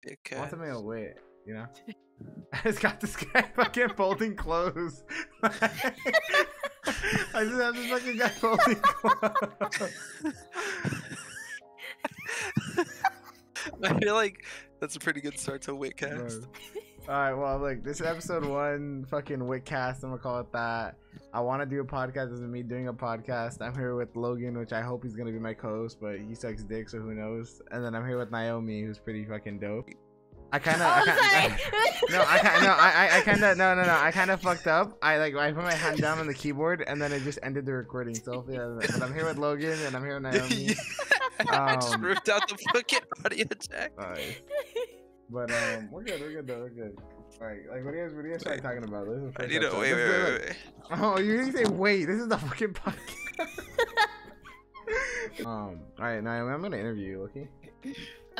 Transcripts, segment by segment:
Big I want cat. something to wit, you know? I just got this guy fucking folding clothes. I just have this fucking guy folding clothes. I feel like that's a pretty good start to Witcast. Alright, well, look, this is episode 1 fucking Witcast. I'm gonna call it that. I want to do a podcast. This is me doing a podcast. I'm here with Logan, which I hope he's gonna be my co-host, but he sucks dick, so who knows? And then I'm here with Naomi, who's pretty fucking dope. I kind of fucked up. I put my hand down on the keyboard and then it just ended the recording. So yeah, but I'm here with Logan and I'm here with Naomi. I just ripped out the fucking audio jack. But we're good though. We're good. Alright, like what do you guys start talking about? This is the I first need to episode. wait. Oh, you didn't say wait. This is the fucking podcast. Alright, Naomi, I'm gonna interview you, okay?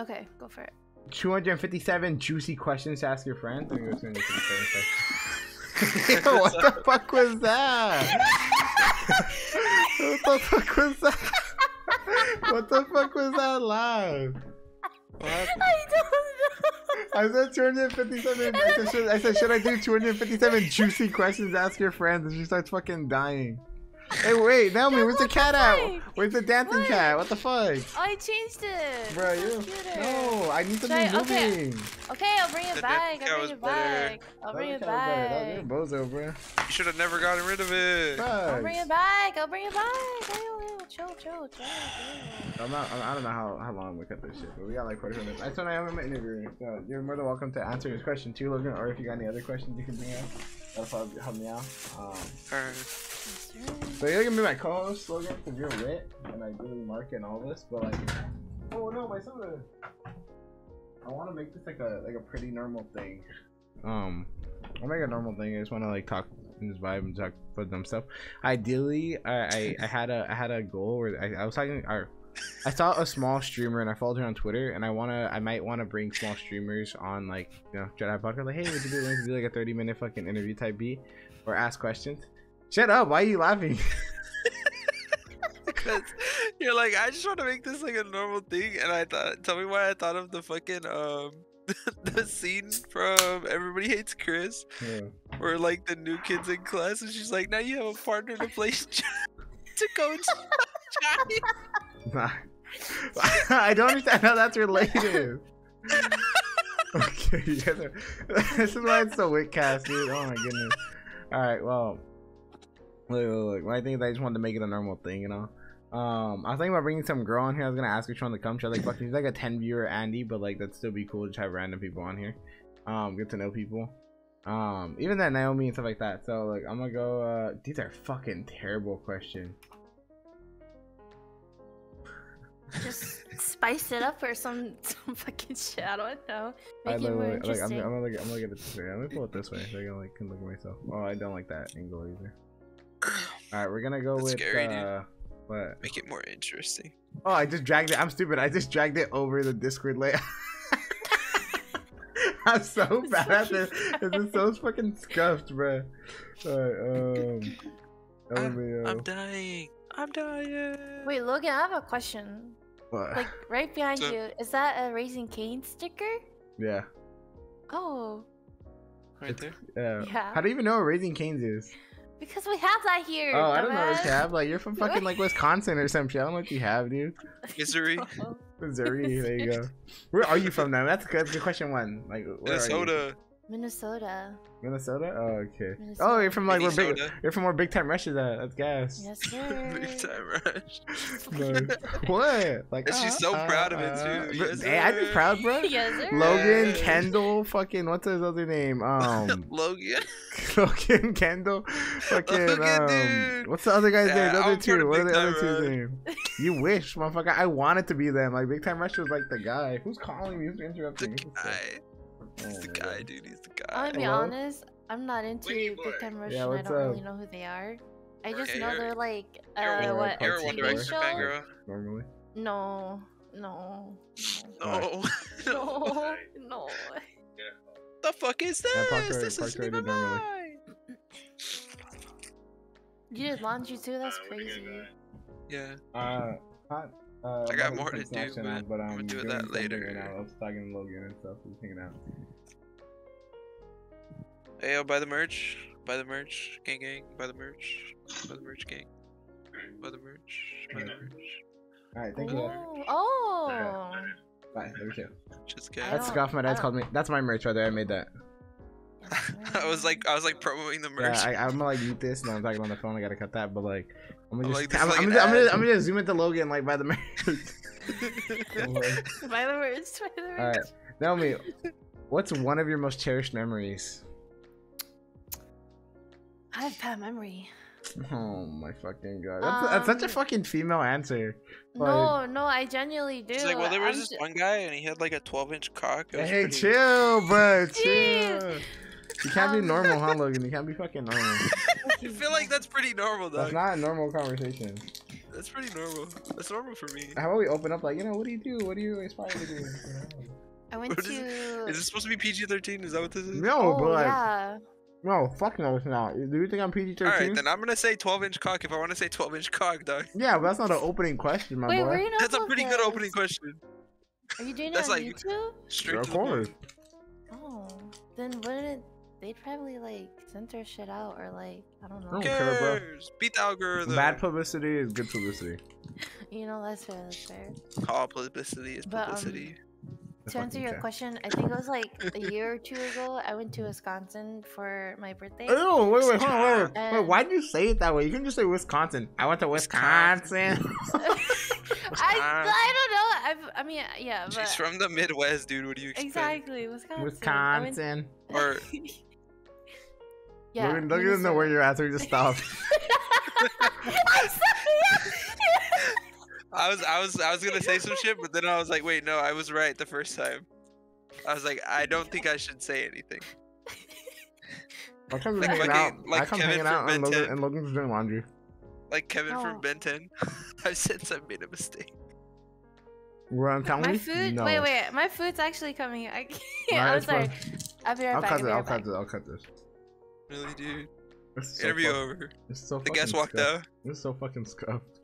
Okay, go for it. 257 juicy questions to ask your friends. I'm gonna go 257 questions. Yo, what the fuck was that? What the fuck was that? What the fuck was that laugh? I don't know. I said 257. I said, should I do 257 juicy questions to ask your friends? And she starts fucking dying. Hey, wait, Naomi, where's the cat at? Where's the dancing cat? What the fuck? I changed it. Bro, no, I need something moving. Okay, I'll bring it back. I'll bring it back. You're bozo, bro. You should have never gotten rid of it. I'll bring it back. Chill. I don't know how long we cut this shit, but we got like 40 minutes. I told Naomi I'm interviewing. So you're more than welcome to answer his question too, Logan, or if you got any other questions you can bring up. That'll probably help me out. So you're gonna be my co-host, Logan, because you're lit and I really market and all this, but like, oh no, my soda. I want to make this like a pretty normal thing. I'll make a normal thing. I just want to like talk and just vibe and talk about dumb stuff. Ideally, I had a goal where I was talking. I saw a small streamer and I followed her on Twitter, and I might wanna bring small streamers on, like, you know, try to have a podcast like, hey, would you be do like a 30-minute fucking interview type beat or ask questions? Shut up! Why are you laughing? Because you're like, I just want to make this like a normal thing, and I thought, tell me why I thought of the fucking the scene from Everybody Hates Chris, where like the new kids in class, and she's like, now you have a partner to play to coach. Nah. I don't understand how that's related. Okay, you guys are, this is why it's so Witcast, dude. Oh my goodness. Alright, well, look, my thing is I just wanted to make it a normal thing, you know. I was thinking about bringing some girl on here. I was gonna ask her if she wanted to come. She's like, fucking, she's like a 10 viewer Andy, but like that'd still be cool to just have random people on here. Get to know people. Even that Naomi and stuff like that. So like I'm gonna go these are fucking terrible questions. Just spice it up or some fucking shit. I don't know. Make it more interesting. I'm gonna look at it this way. Let me pull it this way so I can, like, can look at myself. Oh, I don't like that angle either. Alright, we're gonna go with scary, what? Make it more interesting. Oh, I just dragged it. I'm stupid. I just dragged it over the Discord layout. I'm so bad at this. This is so fucking scuffed, bro. Alright, I'm dying. Wait, Logan, I have a question. What? Like right behind you, is that a Raising Cane sticker? Yeah. Oh. Right there? Yeah. How do you even know what Raising Cane's is? Because we have that here. Oh, I don't know what you have. Like, you're from fucking like Wisconsin or some shit. I don't know what you have, dude. Missouri. Missouri. There you go. Where are you from now? That's good question 1. Like, where Minnesota. Minnesota. Minnesota? Oh, okay. Minnesota. Oh, you're from like you're from where Big Time Rush is at. That's gas. Yes, sir. Big Time Rush. What? Like, and she's so proud of it too. Yes, hey, I'm just proud, bro. Yes, sir. Logan, Kendall, fucking what's his other name? Logan. Logan, Kendall, fucking Logan, what's the other guy's name? The other two. What are the other two's Rush. name? You wish, motherfucker. I wanted to be them. Like Big Time Rush was like the guy. Who's calling me? Who's interrupting me? He's the guy, dude. He's the guy. I'll be honest, I'm not into Wait, Big Time Rush, Yeah, and I what's don't up? really know who they are. I just Okay, know you're- they're like You're what, You're a a One TV Direction show? fan, girl. Normally. No. No. No. The fuck is this? This isn't even normally. mine. You did laundry too? That's crazy. Yeah. Hot. I got more to do, but I'm gonna do that later. Right now. I was talking to Logan and stuff. He's hanging out. Hey, yo, buy the merch. Buy the merch. Gang, gang. Buy the merch. Buy the merch, gang. Buy the merch. Buy the merch. Alright, thank you. Oh. Bye. There we go. Just get. That's scoff. My dad's called me. That's my merch right there. I made that. I was like promoting the merch. Yeah, I'm gonna like eat this. No, I'm talking on the phone. I gotta cut that. But like, I'm gonna just. I'm gonna zoom into Logan like by the merch. By the merch. By the merch. Alright, tell me, what's one of your most cherished memories? I have bad memory. Oh my fucking god. That's such a fucking female answer. Like, no, I genuinely do. She's like, well, there was this one guy and he had like a 12-inch cock. Hey, chill, bro. Chill. You can't be normal, huh, Logan? You can't be fucking normal. I feel like that's pretty normal, though. That's not a normal conversation. That's pretty normal. That's normal for me. How about we open up like, what do you do? What do you aspire to do? I went to... Is this supposed to be PG-13? Is that what this is? No, but like... Yeah. No, fuck no, it's not. Do you think I'm PG-13? Alright, then I'm gonna say 12-inch cock if I want to say 12-inch cock, dog. Yeah, but that's not an opening question, my boy. That's a pretty good opening question. Are you doing that's it on like YouTube? Straight of course. Oh, then wouldn't they'd probably like censor shit out or like, I don't know. I don't care, bro. Beat the algorithm. Bad publicity is good publicity. That's fair, that's fair. All publicity is publicity. To answer your question, I think it was like a year or two ago. I went to Wisconsin for my birthday. Oh, wait, hold on, wait. Why did you say it that way? You can just say Wisconsin. I went to Wisconsin. I don't know. I mean, yeah. But she's from the Midwest, dude. What do you expect? Exactly, Wisconsin. Or yeah. Logan doesn't know where you're at, so he just stopped. I was gonna say some shit, but then I was like, wait, no, I was right the first time. I was like, I don't think I should say anything. I come hanging out and Logan's doing laundry. Like Kevin from Ben 10. I've since I made a mistake. We're on town. My food? No. Wait. My food's actually coming. I can't. I'm sorry. I'll be right back. I'll cut this. Really, dude? So interview over. It's so the guest walked out. It's so fucking scuffed.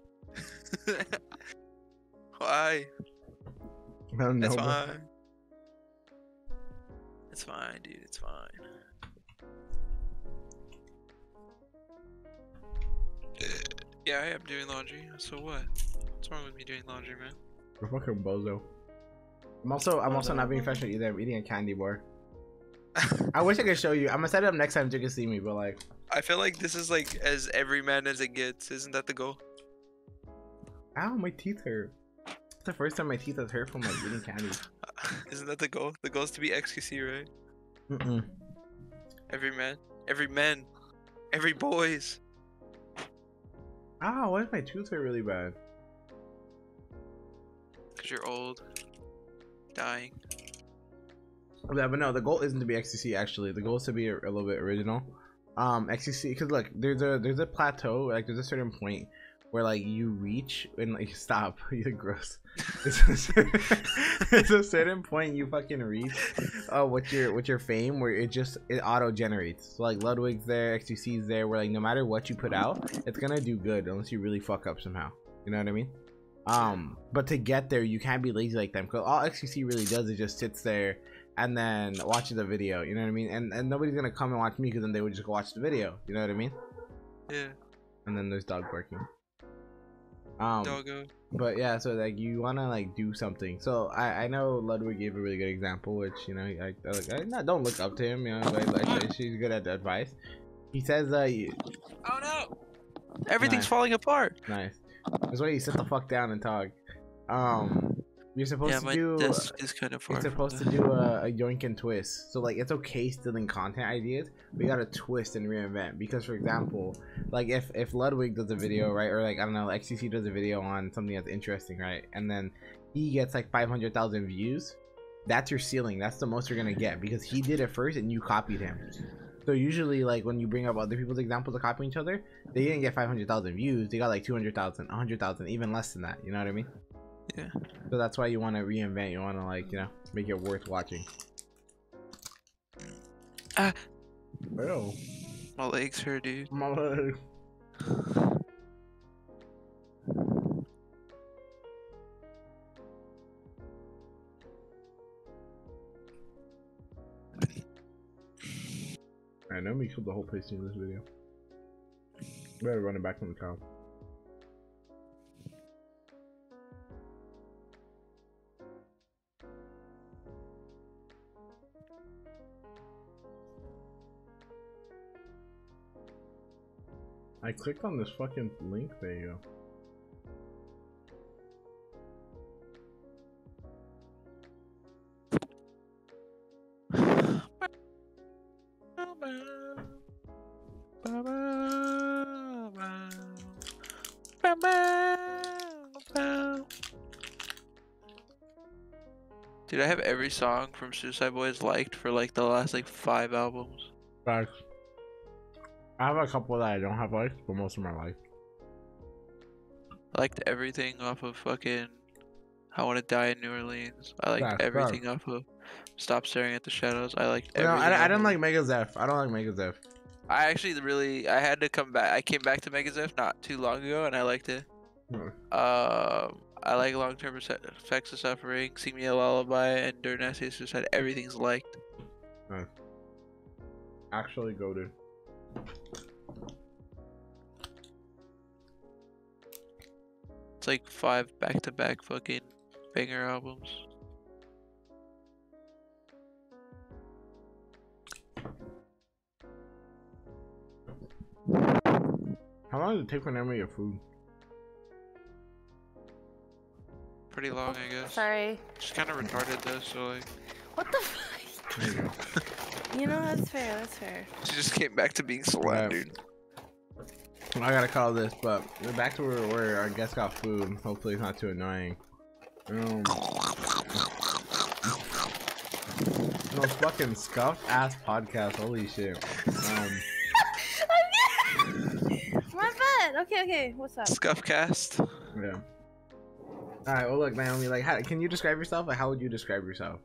Why? I don't know. It's fine. It's fine, dude. It's fine. Yeah, I am doing laundry. So what? What's wrong with me doing laundry, man? You're fucking bozo. I'm also not being professional either. I'm eating a candy bar. I wish I could show you. I'm gonna set it up next time so you can see me, but like. I feel like this is like as every man as it gets. Isn't that the goal? Ow, my teeth hurt. It's the first time my teeth have hurt from like eating candy. Isn't that the goal? The goal is to be XQC, right? Every man, every boys. Ah, why if my tooth hurt really bad? Cause you're old, dying. Yeah, but no, the goal isn't to be XQC. Actually, the goal is to be a little bit original. XQC, because look, there's a plateau. Like there's a certain point where like you reach and like stop. You're gross. There's a certain point you fucking reach with your fame where it auto generates. So like Ludwig's there, XQC's there, where like no matter what you put out, it's gonna do good unless you really fuck up somehow. You know what I mean? But to get there, you can't be lazy like them, because all XQC really does is just sits there and then watches the video. You know what I mean? And nobody's gonna come and watch me, because then they would just go watch the video. You know what I mean? Yeah. And then there's dog barking. Doggo. But yeah, so like you wanna like do something. So I know Ludwig gave a really good example, which I don't look up to him, but like she's good at the advice. He says oh no, everything's falling apart. Nice. That's why you sit the fuck down and talk. You're supposed to do. Desk is kind of far. You're supposed to do a yoink and twist. So like it's okay stealing content ideas, but you gotta twist and reinvent. Because for example, like if Ludwig does a video, right, or like I don't know, XCC does a video on something that's interesting, right, and then he gets like 500,000 views, that's your ceiling. That's the most you're gonna get, because he did it first and you copied him. So usually, like when you bring up other people's examples of copying each other, they didn't get 500,000 views. They got like 200,000, 100,000, even less than that. You know what I mean? Yeah. So that's why you want to reinvent. You want to like make it worth watching. Bro. My legs hurt, dude. My leg. I know we killed the whole place in this video. Better run it back from the top. I clicked on this fucking link. There you go. Dude, I have every song from Suicide Boys liked for like the last like 5 albums. Facts. I have a couple that I don't have liked, but most of them are liked. I liked everything off of fucking I Want to Die in New Orleans. I liked everything off of Stop Staring at the Shadows. I liked everything. No, I don't like Mega Zeph. I don't like Mega Zeph. I actually really, I had to come back. I came back to Mega Zeph not too long ago and I liked it. I like Long Term Effects of Suffering, Sing Me a Lullaby, and Dirt Nasty Suicide. Everything's liked. Actually goated. It's like 5 back-to-back fucking banger albums. How long does it take whenever you get food? Pretty long, I guess. Sorry. She's kind of retarded though, so like. What the fuck? You know, that's fair, that's fair. She just came back to being slut, dude. I gotta call this, but back to where our guest got food. Hopefully it's not too annoying. No, it's fucking scuffed ass podcast. Holy shit. My bad. Okay, what's up? Scuffcast. Yeah. Alright, well look, Naomi, like, can you describe yourself? Like, how would you describe yourself?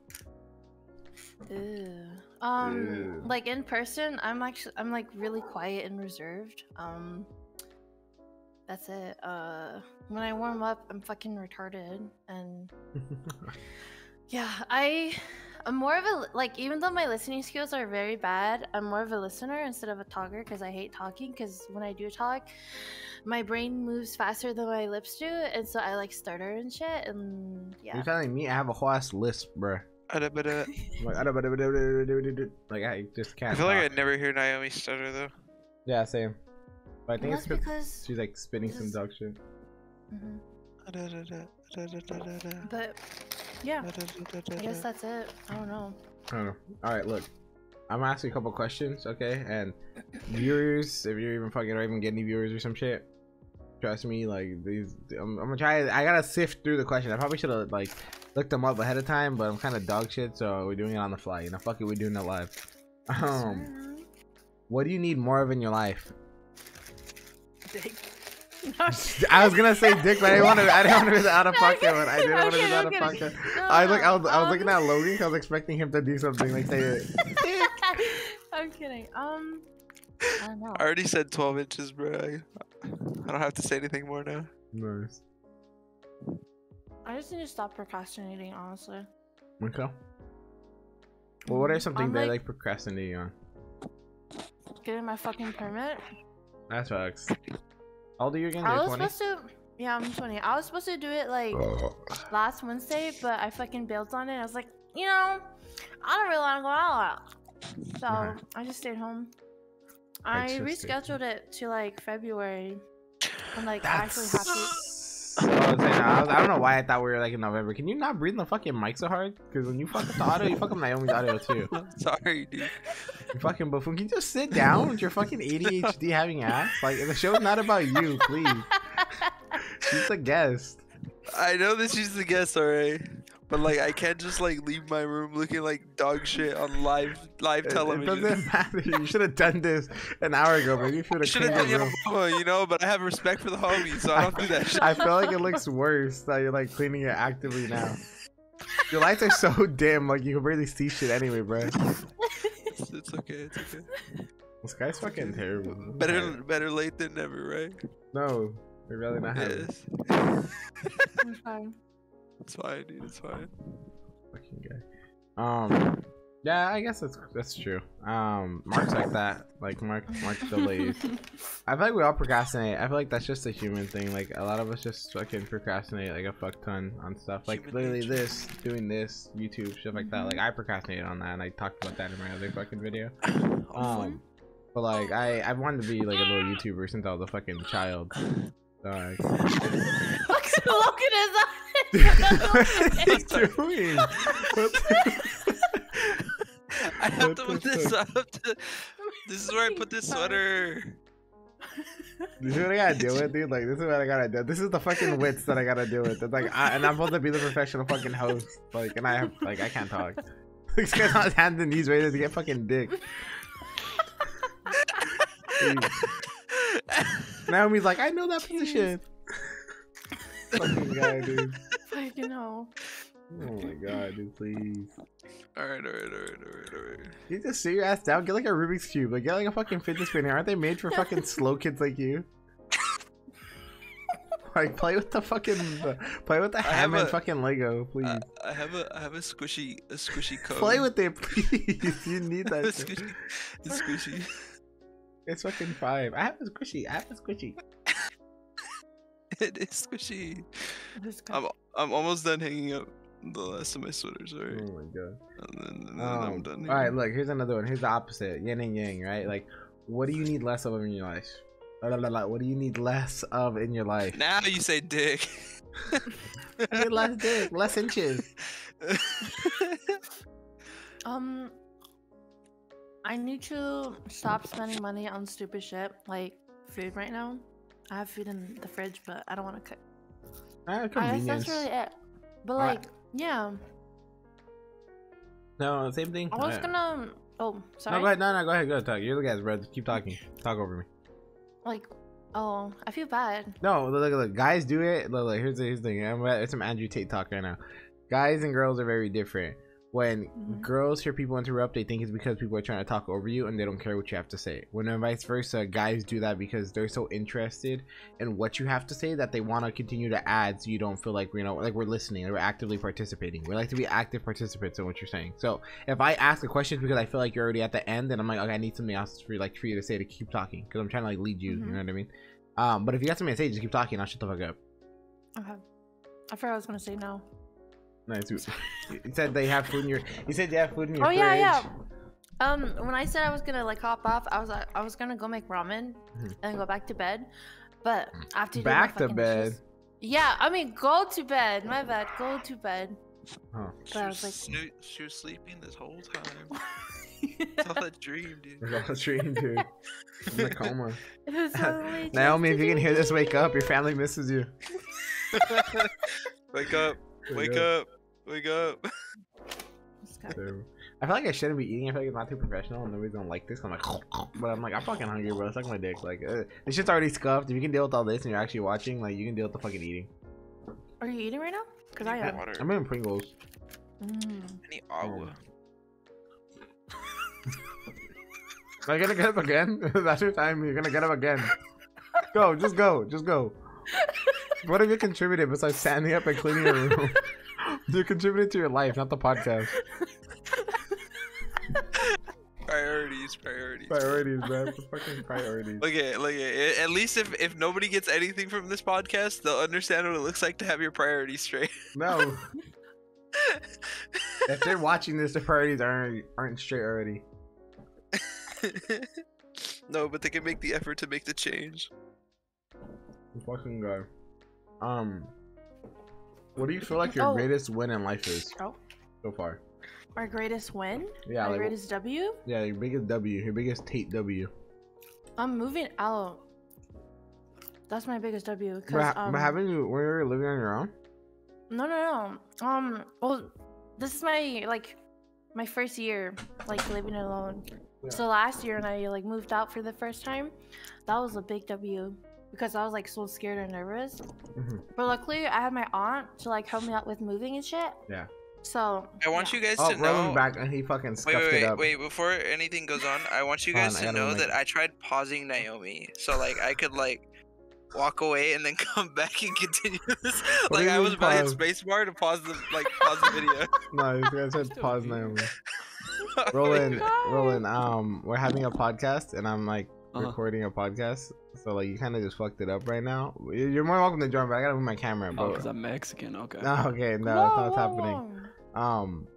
Ew. Like in person, I'm like really quiet and reserved. That's it. When I warm up, I'm fucking retarded, and yeah, I'm more of a, like, even though my listening skills are very bad, I'm more of a listener instead of a talker because I hate talking, because when I do talk, my brain moves faster than my lips do, and so I like stutter and shit, and yeah. You're telling me I have a whole ass lisp, bruh. Like, I just can't. I feel like I never hear Naomi stutter though. Yeah, same. But I think it's because she's like spinning some dog shit. But yeah, I guess that's it. I don't know. Alright, look. I'm gonna ask you a couple questions, okay? And viewers, if you're even fucking, or even get any viewers or some shit, trust me, like, these, I'm gonna try. I gotta sift through the question. I probably should have like looked them up ahead of time, but I'm kind of dog shit, so we're doing it on the fly. You know, fuck it, we're doing it live. What do you need more of in your life? Dick. I was gonna say dick, but I didn't want to be out of pocket. But I didn't want to be out of pocket. I was looking at Logan because I was expecting him to do something like say it. I'm kidding. I don't know. I already said 12 inches, bro. I don't have to say anything more now. Nice. I just need to stop procrastinating, honestly. Okay. Well, what are some things that I like procrastinating on? Getting my fucking permit. That's facts. How old are you again? I was 20? supposed to. Yeah, I'm 20. I was supposed to do it like last Wednesday, but I fucking bailed on it. I was like, you know, I don't really want to go out. So I just stayed home. I rescheduled it to like February. I'm like actually happy. I don't know why I thought we were like in November. Can you not breathe in the fucking mic so hard? Because when you fuck up the audio, you fuck up Naomi's audio too. I'm sorry, dude. You fucking buffoon. Can you just sit down with your fucking ADHD having ass? Like, the show's not about you, please. She's the guest. I know that she's the guest, alright. But like, I can't just like leave my room looking like dog shit on live television. It doesn't matter. You should have done this an hour ago. Maybe you should have cleaned the room. You know, but I have respect for the homies, so I don't do that shit. I feel like it looks worse that you're like cleaning it actively now. Your lights are so dim, like you can barely see shit anyway, bro. It's okay. It's okay. This guy's fucking terrible. Better late than never, right? No, we'd rather not have it. I'm fine. It's fine, dude. It's fine. Fucking guy. Yeah, I guess that's true. Mark's like that. Like Mark's delays. I feel like we all procrastinate. I feel like that's just a human thing. Like a lot of us just fucking procrastinate like a fuck ton on stuff. Like literally this, doing this, YouTube, shit like that. Like I procrastinated on that, and I talked about that in my other fucking video. But like I wanted to be like a little YouTuber since I was a fucking child. So, like... Look at his eyes. What are you doing? I have to put this up. This is where I put this sweater. This is what I gotta deal with, dude. Like, this is what I gotta do. This is the fucking wits that I gotta deal with. It's like, and I'm supposed to be the professional fucking host. Like, and I have, like, I can't talk. This guy's on his hands and knees ready to get fucking dick. Naomi's like, I know that position. Fucking guy, dude. Fucking hell. Oh my god, dude, please. Alright. You just sit your ass down, get like a Rubik's Cube, like get like a fucking fidget spinner. Aren't they made for fucking slow kids like you? Like play with the ham and fucking Lego, please. I have a squishy cone. Play with it, please. You need that. It's squishy. It's fucking 5. I have a squishy. It is squishy. I'm almost done hanging up the last of my sweaters, alright? Oh my god. And then I'm done. Alright, look, here's another one. Here's the opposite. Yin and yang, right? Like, what do you need less of in your life? What do you need less of in your life? Now you say dick. I need less dick, less inches. I need to stop spending money on stupid shit like food right now. I have food in the fridge, but I don't want to cook. I guess that's really it. But like, yeah. No, same thing. I was gonna. Oh, sorry. No, go ahead. No, go ahead. Go talk. You're the guys, bro. Just keep talking. Talk over me. Like, oh, I feel bad. No, look. Guys do it. Look, here's the thing. It's some Andrew Tate talk right now. Guys and girls are very different. When girls hear people interrupt, they think it's because people are trying to talk over you and they don't care what you have to say. When vice versa, guys do that because they're so interested in what you have to say that they want to continue to add, so you don't feel like, you know, like we're listening and we're actively participating. We like to be active participants in what you're saying. So if I ask a question because I feel like you're already at the end, then I'm like, okay, I need something else for you to say to keep talking, because I'm trying to like lead you. You know what I mean? But if you got something to say, just keep talking. I'll shut the fuck up. Okay. I forgot I was gonna say no. Nice. You said they have food in your. You said you have food in your fridge. Yeah. When I said I was gonna like hop off, I was gonna go make ramen and go back to bed, but after back to bed. Dishes, yeah, I mean go to bed. My bad. Go to bed. Huh. But I was like, she was sleeping this whole time. It's all a dream, dude. It's all a dream, dude. In a coma. It was totally Naomi, if you can hear this, wake up. Your family misses you. Wake up. Wake up. Wake up. So, I feel like I shouldn't be eating. I feel like it's not too professional and nobody's gonna like this. I'm like, but I'm like, I'm fucking hungry, bro. Suck my dick. Like, this shit's already scuffed. If you can deal with all this and you're actually watching, like, you can deal with the fucking eating. Are you eating right now? Because I am. I'm eating Pringles. I need agua. Are you gonna get up again? That's your time. You're gonna get up again. Go. Just go. What have you contributed besides standing up and cleaning your room? You contributed to your life, not the podcast. Priorities, man. Fucking priorities. Look at at least if nobody gets anything from this podcast, they'll understand what it looks like to have your priorities straight. No. If they're watching this, the priorities aren't straight already. No, but they can make the effort to make the change. Fucking guy. What do you feel like your greatest win in life is so far? Our greatest win? Yeah. My greatest W? Yeah, your biggest W. Your biggest Tate W. I'm moving out. That's my biggest W. But haven't you? Were you living on your own? No. Well, this is my first year living alone. Yeah. So last year when I moved out for the first time, that was a big W. Because I was so scared and nervous. But luckily I had my aunt to help me out with moving and shit. Yeah. So I want you guys to know. Back and he fucking scuffed it up. Wait, before anything goes on, I want you guys to know that I tried pausing Naomi so I could walk away and then come back and continue this. I was about to hit spacebar to pause the video. No, you guys said pause Naomi. Roland, we're having a podcast, and I'm like recording a podcast, so like you kind of just fucked it up right now. You're more welcome to join, but I gotta move my camera, bro. Oh, because I'm Mexican. Okay. No, okay, no, that's not what's happening.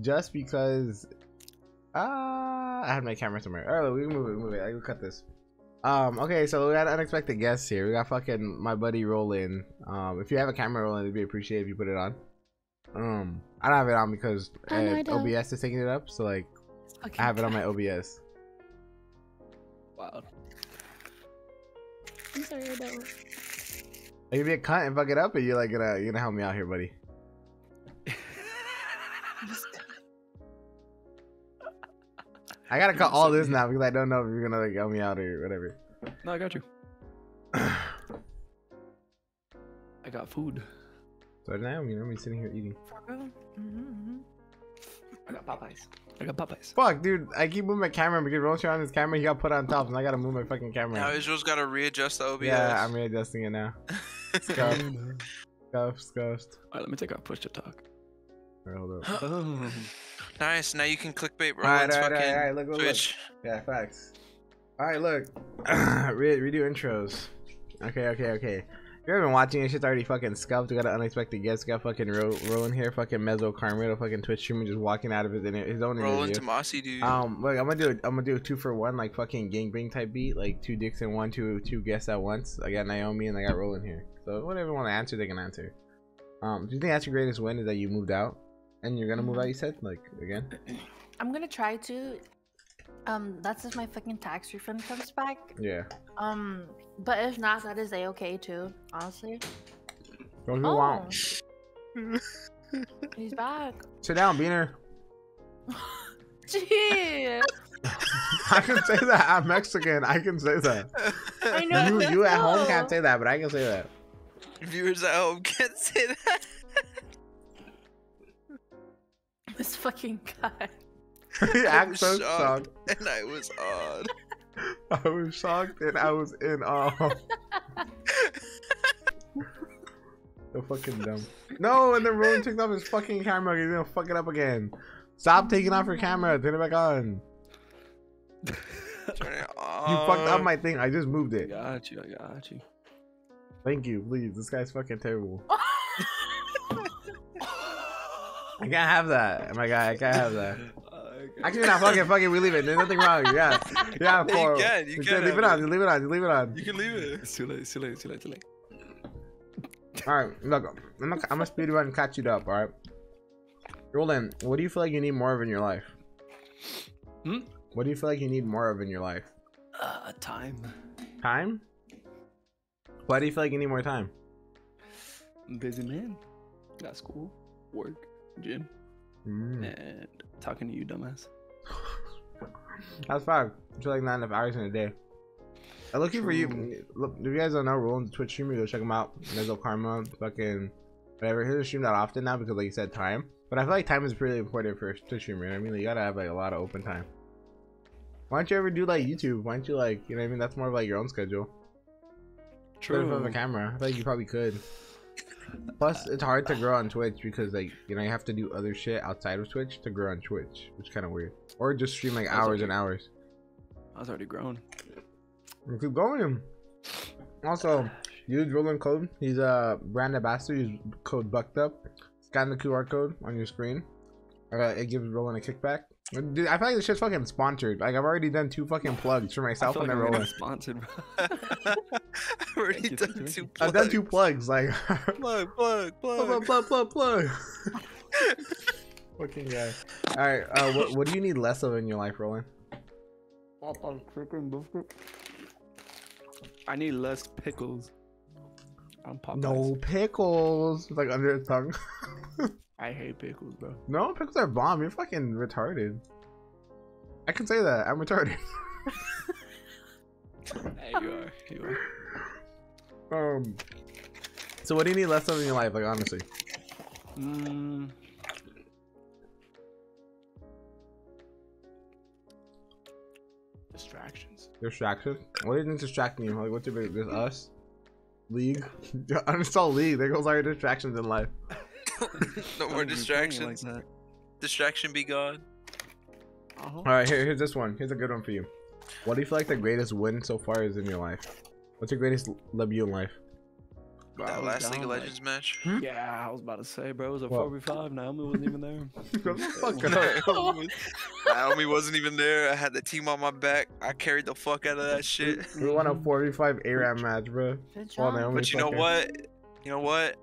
Just because I had my camera somewhere. Alright, we can move it. I can cut this. Okay, so we got unexpected guests here. We got fucking my buddy Roland. If you have a camera, Roland, it'd be appreciated if you put it on. I don't have it on because OBS is taking it up, so like I have it on my OBS. Wow. I'm sorry, I don't. I give you a cut and fuck it up, or you're gonna help me out here, buddy? I gotta cut all this now because I don't know if you're gonna like help me out or whatever. No, I got you. I got food. So now I'm sitting here eating. I got Popeyes. Fuck, dude, I keep moving my camera because Roland's on his camera. He got put on top, and I gotta move my fucking camera. Now Israel's gotta readjust the OBS. Yeah, I'm readjusting it now. Scuffed. Scuffed. Alright, let me take our push to talk. Alright, hold up. Nice. Now you can clickbait Roland's fucking look, Twitch. Yeah, facts. Alright, look. Redo intros. Okay. If you've been watching this shit's already fucking scuffed. We got an unexpected guest. We got fucking Roland here, fucking Mezzo Carmelo, fucking Twitch streamer, just walking out of his own interview. Roland Tomasi, dude. Look, I'm gonna do a 2-for-1, like fucking gangbang type beat, like 2 dicks in one, two guests at once. I got Naomi and I got Roland here. So whatever you want to answer, they can answer. Do you think that's your greatest win is that you moved out? And you're gonna move out, you said? Like, again? I'm gonna try to. That's if my fucking tax refund comes back. Yeah. But if not, that is A-okay too, honestly. What do you want? He's back. Sit down, Beaner. Gee. I can say that. I'm Mexican. I can say that. I know. You at home can't say that, but I can say that. Viewers at home can't say that. This fucking guy. He acts so shocked. And I was odd. I was shocked and I was in awe. So fucking dumb. No, and then Roland took off his fucking camera. He's gonna fuck it up again. Stop taking off your camera. Turn it back on. Turn it on. You fucked up my thing. I just moved it. I got you. Thank you, please. This guy's fucking terrible. I can't have that, my guy. I can't have that. Actually, not fucking. We leave it. There's nothing wrong. Yeah. You can. Leave it on. Leave it on. You can leave it. It's too late. All right, look. I'm gonna speed run and catch you up. All right. Roland, what do you feel like you need more of in your life? What do you feel like you need more of in your life? Time. Time? Why do you feel like you need more time? I'm busy, man. Got school, work, gym, and talking to you, dumbass. That's fine. I feel like not enough hours in a day. I'm looking for you. Look, if you guys don't know, Roland's Twitch streamer, go check him out. Mezzo Karma, fucking whatever. He doesn't stream that often now because, like you said, time. But I feel like time is really important for a Twitch streamer. You know what I mean? Like, you gotta have like a lot of open time. Why don't you ever do like YouTube? Why don't you like, you know what I mean? That's more of like your own schedule. True. In front of a camera, I feel like you probably could. Plus, it's hard to grow on Twitch because, like, you know, you have to do other shit outside of Twitch to grow on Twitch, which is kind of weird. Or just stream like hours and hours. I was already grown. We'll keep going. Also, use Roland code. He's a brand ambassador. Use code Bucked Up. Scan the QR code on your screen. It gives Roland a kickback. Dude, I feel like this shit's fucking sponsored. Like, I've already done 2 fucking plugs for myself and then Roland. Sponsored, bro. I've already done 2 plugs. I've done 2 plugs. Like, plug. Fucking guy. All right. What do you need less of in your life, Roland? I need less pickles. No pickles. It's like under his tongue. I hate pickles, bro. No, pickles are bomb. You're fucking retarded. I can say that. I'm retarded. Hey, you are. So what do you need less of in your life, like, honestly? Distractions? What do you think distracting you? Like, what's your big? There's us? League? Uninstall League. There goes all your distractions in life. No more distractions. Like that. Distraction be gone. All right, here's this one. Here's a good one for you. What do you feel like the greatest win so far is in your life? What's your greatest W in life? Bro, That last League of Legends match. Yeah, I was about to say, bro. It was a What? 4v5. Naomi wasn't even there. Naomi wasn't even there. I had the team on my back. I carried the fuck out of that shit. We won a 4v5 ARAM match, bro. Good Well, job. Naomi But you know fucking- what? You know what?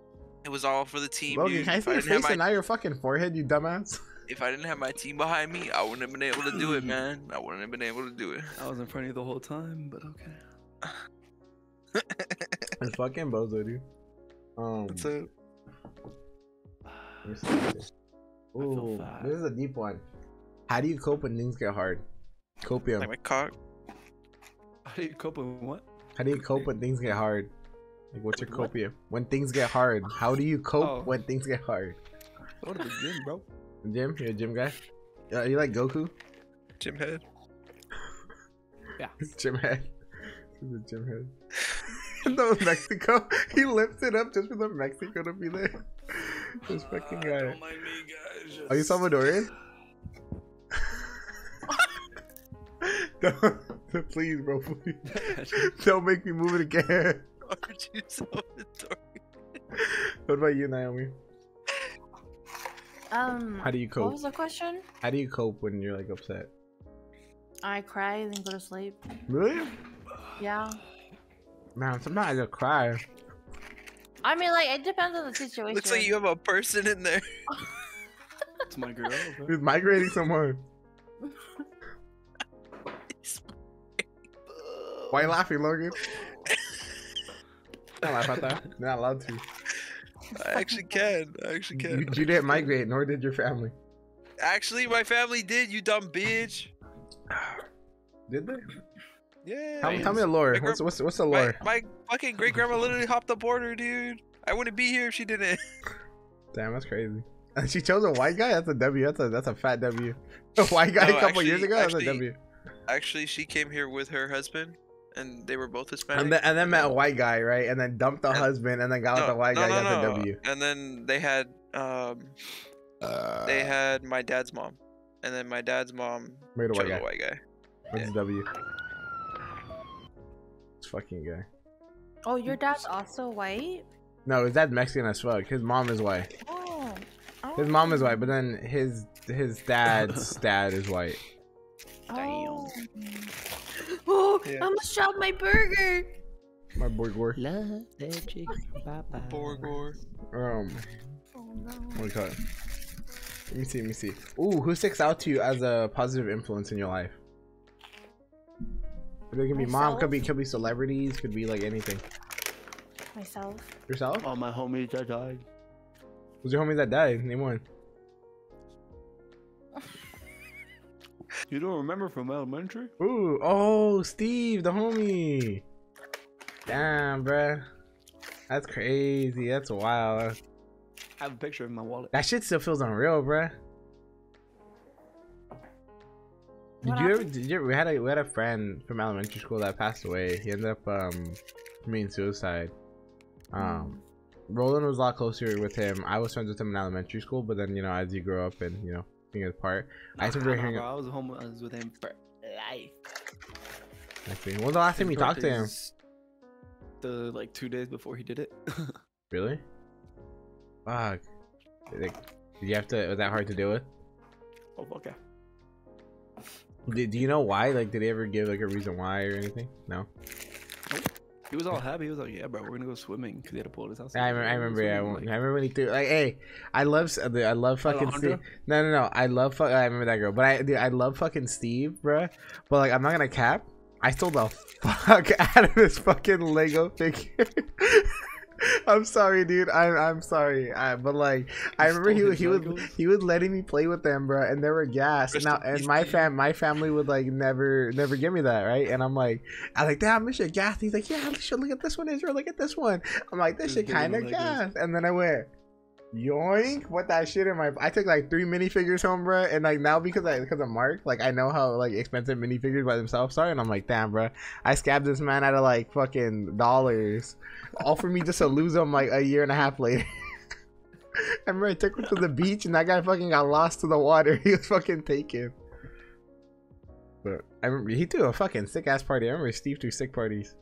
It was all for the team, Logan, dude. can I see your face and not your fucking forehead, you dumbass? If I didn't have my team behind me, I wouldn't have been able to do it, man. I wouldn't have been able to do it. I was in front of you the whole time, but okay. It's fucking bozo, dude. What's up? Let me see this. Ooh, fat. this is a deep one. How do you cope when things get hard? Copium. Like my cock. How do you cope with what? How do you cope when things get hard? Like, what's your What? copium? When things get hard, how do you cope Oh. when things get hard? Go to the gym, bro. Gym? You're a gym guy? You like Goku? Gym head. Gym head. He's a gym head. No, Mexico. He lifted up just for the Mexico to be there. This fucking guy. Don't mind me, guys. Are you Salvadorian? Don't, please, bro, please. Don't make me move it again. Aren't you Salvadorian? What about you, Naomi? How do you What cope? was the question? How do you cope when you're like upset? I cry and then go to sleep. Really? Yeah. Man, sometimes I just cry. I mean, like, it depends on the situation. Looks like you have a person in there. It's my girl, bro. He's migrating somewhere. Why are you laughing, Logan? Don't laugh at that. You're not allowed to. I actually can. I actually can. You didn't migrate, nor did your family. Actually, my family did, you dumb bitch. Did they? Yeah. Tell me the lore. My What's the lore? My fucking great grandma literally hopped the border, dude. I wouldn't be here if she didn't. Damn, that's crazy. And she chose a white guy. That's a W. That's a fat W. A white guy No, a couple years ago. That's a W. Actually, she came here with her husband, and they were both Hispanic. And then met a white guy, right? And then dumped the husband, and then got with the white guy. That's a W. And then they had my dad's mom, and then my dad's mom Made a chose white a guy. white guy. What's Yeah. a W? This fucking guy. Oh, your dad's also white? No, his dad's Mexican as fuck. His mom is white. Oh. His mom is white, but then his dad's dad is white. Oh. Oh, Yeah. I almost dropped my burger. My boy Gore. Love that chicken. Bye-bye. Borgor. Oh, no. What do you call it? Let me see. Ooh, who sticks out to you as a positive influence in your life? It can be mom, Myself? could be celebrities, could be like anything. Myself. Yourself? All my homies that died. Who's your homie that died? Name one. You don't remember from elementary? Ooh, oh, Steve, the homie. Damn, bruh. That's crazy. That's wild. I have a picture in my wallet. That shit still feels unreal, bruh. Did you ever, we had a friend from elementary school that passed away. He ended up committing suicide. Roland was a lot closer with him. I was friends with him in elementary school, but then, you know, as you grow up and, you know, being apart, I remember hearing. I was with him for life. Actually, when was the last time you talked to him? The like 2 days before he did it. Really? Fuck. Did you have to? Was that hard to deal with? Oh, okay. Do you know why? Like, did he ever give like a reason why or anything? No. He was all happy. He was like, "Yeah, bro, we're gonna go swimming." Because he had a pool at his house. I remember. Yeah, I remember when he threw. Like, hey, I love fucking Steve. No. I love. I remember that girl, but I love fucking Steve, bruh. But like, I'm not gonna cap. I stole the fuck out of his fucking Lego figure. I'm sorry, dude. I'm sorry. But like, I remember he was letting me play with them, bro, and they were gas. Now, and my family would like never give me that, right? And I'm like, damn, this shit gas. He's like, yeah, look at this one, Israel. Look at this one. I'm like, this shit kind of gas. And then I went, yoink, what that shit in my. I took like 3 minifigures home, bro, and like now because of Mark, like I know how like expensive minifigures by themselves are, and I'm like, damn, bro, I scabbed this man out of like fucking dollars, all for me just to lose him like a year and a half later. I remember I took him to the beach, and that guy fucking got lost to the water. He was fucking taken. But I remember he threw a fucking sick ass party. I remember Steve threw sick parties.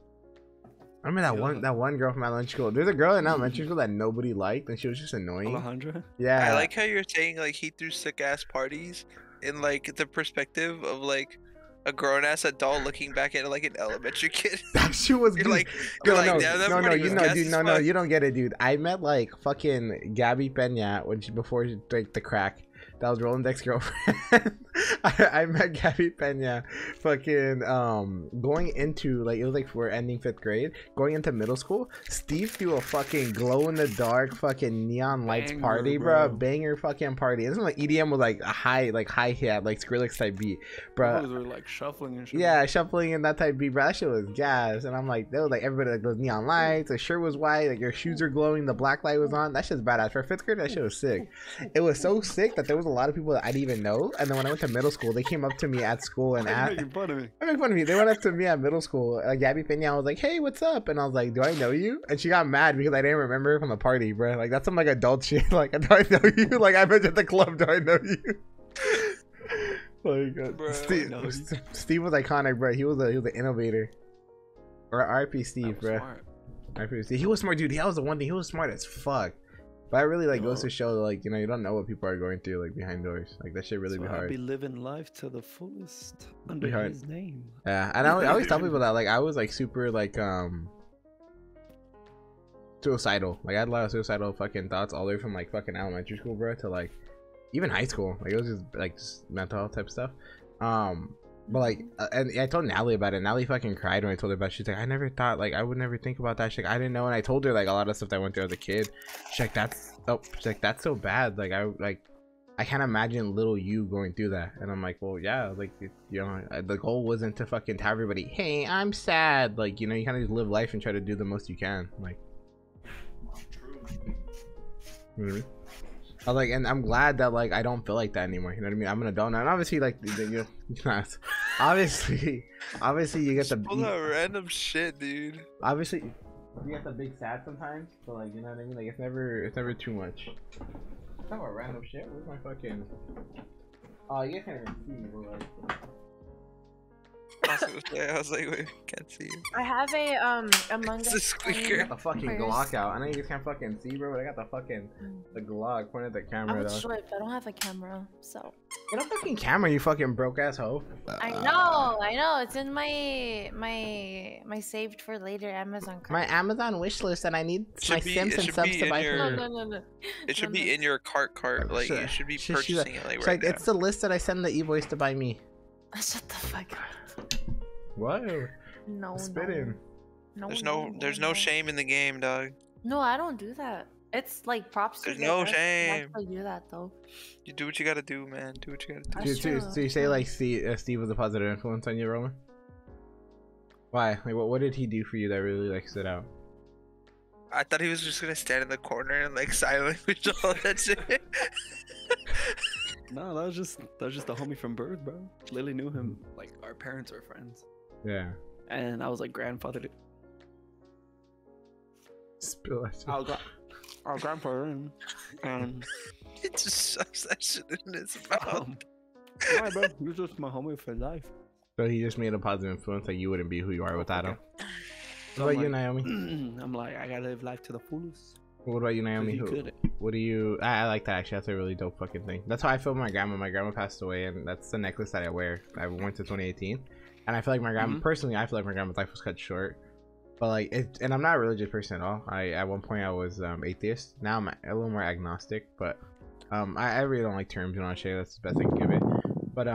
I remember that one girl from elementary school. There's a girl in elementary school that nobody liked, and she was just annoying. Alejandra? Yeah. I like how you're saying like he threw sick ass parties in like the perspective of like a grown ass adult looking back at like an elementary kid. That shit was You're good. like, no, "Damn, that no, party you was know, gas dude, as no, fuck." you don't get it, dude. I met like fucking Gabby Pena when she before she like the crack. That was Roland's girlfriend. I met Gabby Pena fucking going into like it was like we're ending 5th grade, going into middle school. Steve threw a fucking glow in the dark fucking neon lights party, bro. Banger fucking party. This is like EDM was like a high hit, like Skrillex type beat, bro. Those were like shuffling and shit. Yeah, shuffling and that type beat, bro. That shit was gas. And I'm like, there was like everybody like those neon lights, the shirt was white, like your shoes are glowing, the black light was on. That shit's badass. For 5th grade, that shit was sick. It was so sick that there was a lot of people that I didn't even know. And then when I went to middle school, they came up to me at school and asked. Making fun of me. I make fun of me. They went up to me at middle school. Like Gabby Pena was like, "Hey, what's up?" And I was like, "Do I know you?" And she got mad because I didn't remember her from the party, bro. Like that's some like adult shit. Like, do I know you? Like I met you at the club. Do I know you? Like Bro, Steve was iconic, bro. He was an innovator. Or RP Steve, bro. RP Steve. He was smart, dude. That was the one thing. He was smart as fuck. But I really like goes to show like you know you don't know what people are going through like behind doors. Like that shit really be hard. I'd be living life to the fullest under his name. Yeah, and I always tell people that like I was like super like suicidal. Like I had a lot of suicidal fucking thoughts all the way from like fucking elementary school, bro, to like even high school. Like it was just like just mental health type stuff. But like, and I told Natalie about it. Natalie fucking cried when I told her about it. She's like, I never thought, like, I would never think about that. She's like, I didn't know. And I told her like a lot of stuff that I went through as a kid. She's like, that's so bad. Like I can't imagine little you going through that. And I'm like, well, yeah, like, you know, the goal wasn't to fucking tell everybody, hey, I'm sad. Like, you know, you kind of just live life and try to do the most you can. Like, I was like, and I'm glad that like I don't feel like that anymore. You know what I mean? I'm an adult now, and obviously, like, you know, obviously, you get the pull out random shit, dude. Obviously, you get the big sad sometimes, but like, you know what I mean? Like, it's never too much. Talk about random shit. Where's my fucking? Oh, you guys can't even see, but like. I was like, wait, can't see you. I have a Among Us. It's a squeaker. I got the fucking Glock out. I know you guys can't fucking see, bro, but I got the Glock pointed at the camera. I would show it, but I don't have a camera, so. Get a fucking camera, you fucking broke ass hoe. I know. It's in my saved for later Amazon cart. My Amazon wish list, and I need my Sims and subs to buy for. No. It should be in your cart. Like you should be purchasing it like right now. It's the list that I send the e-voice to buy me. Shut the fuck up. What? No. Spitting. No. There's no shame in the game, dog. No, I don't do that. It's like props. There's no shame. I do that though. You do what you gotta do, man. Do what you gotta do. So you say like Steve was a positive influence on you, Roman? Why? Like what did he do for you that really like stood out? I thought he was just gonna stand in the corner and like silently do all that shit. No, that was just the homie from birth, bro. Lily knew him. Like our parents are friends. Yeah. And I was like grandfather to. Spill that shit. Our grandfather and It just shoves that shit in his mouth. Alright, bro. You're just my homie for life. So he just made a positive influence. Like you wouldn't be who you are without him. So what about you, Naomi? I'm like, I gotta live life to the fullest. What about you, Naomi? What do you? I like that actually. That's a really dope fucking thing. That's how I feel with my grandma. My grandma passed away, and that's the necklace that I wear. I went to 2018, and I feel like my grandma. Personally, I feel like my grandma's life was cut short. But like, and I'm not a religious person at all. At one point I was atheist. Now I'm a little more agnostic. But I really don't like terms. You know, shit. That's the best I can give it. But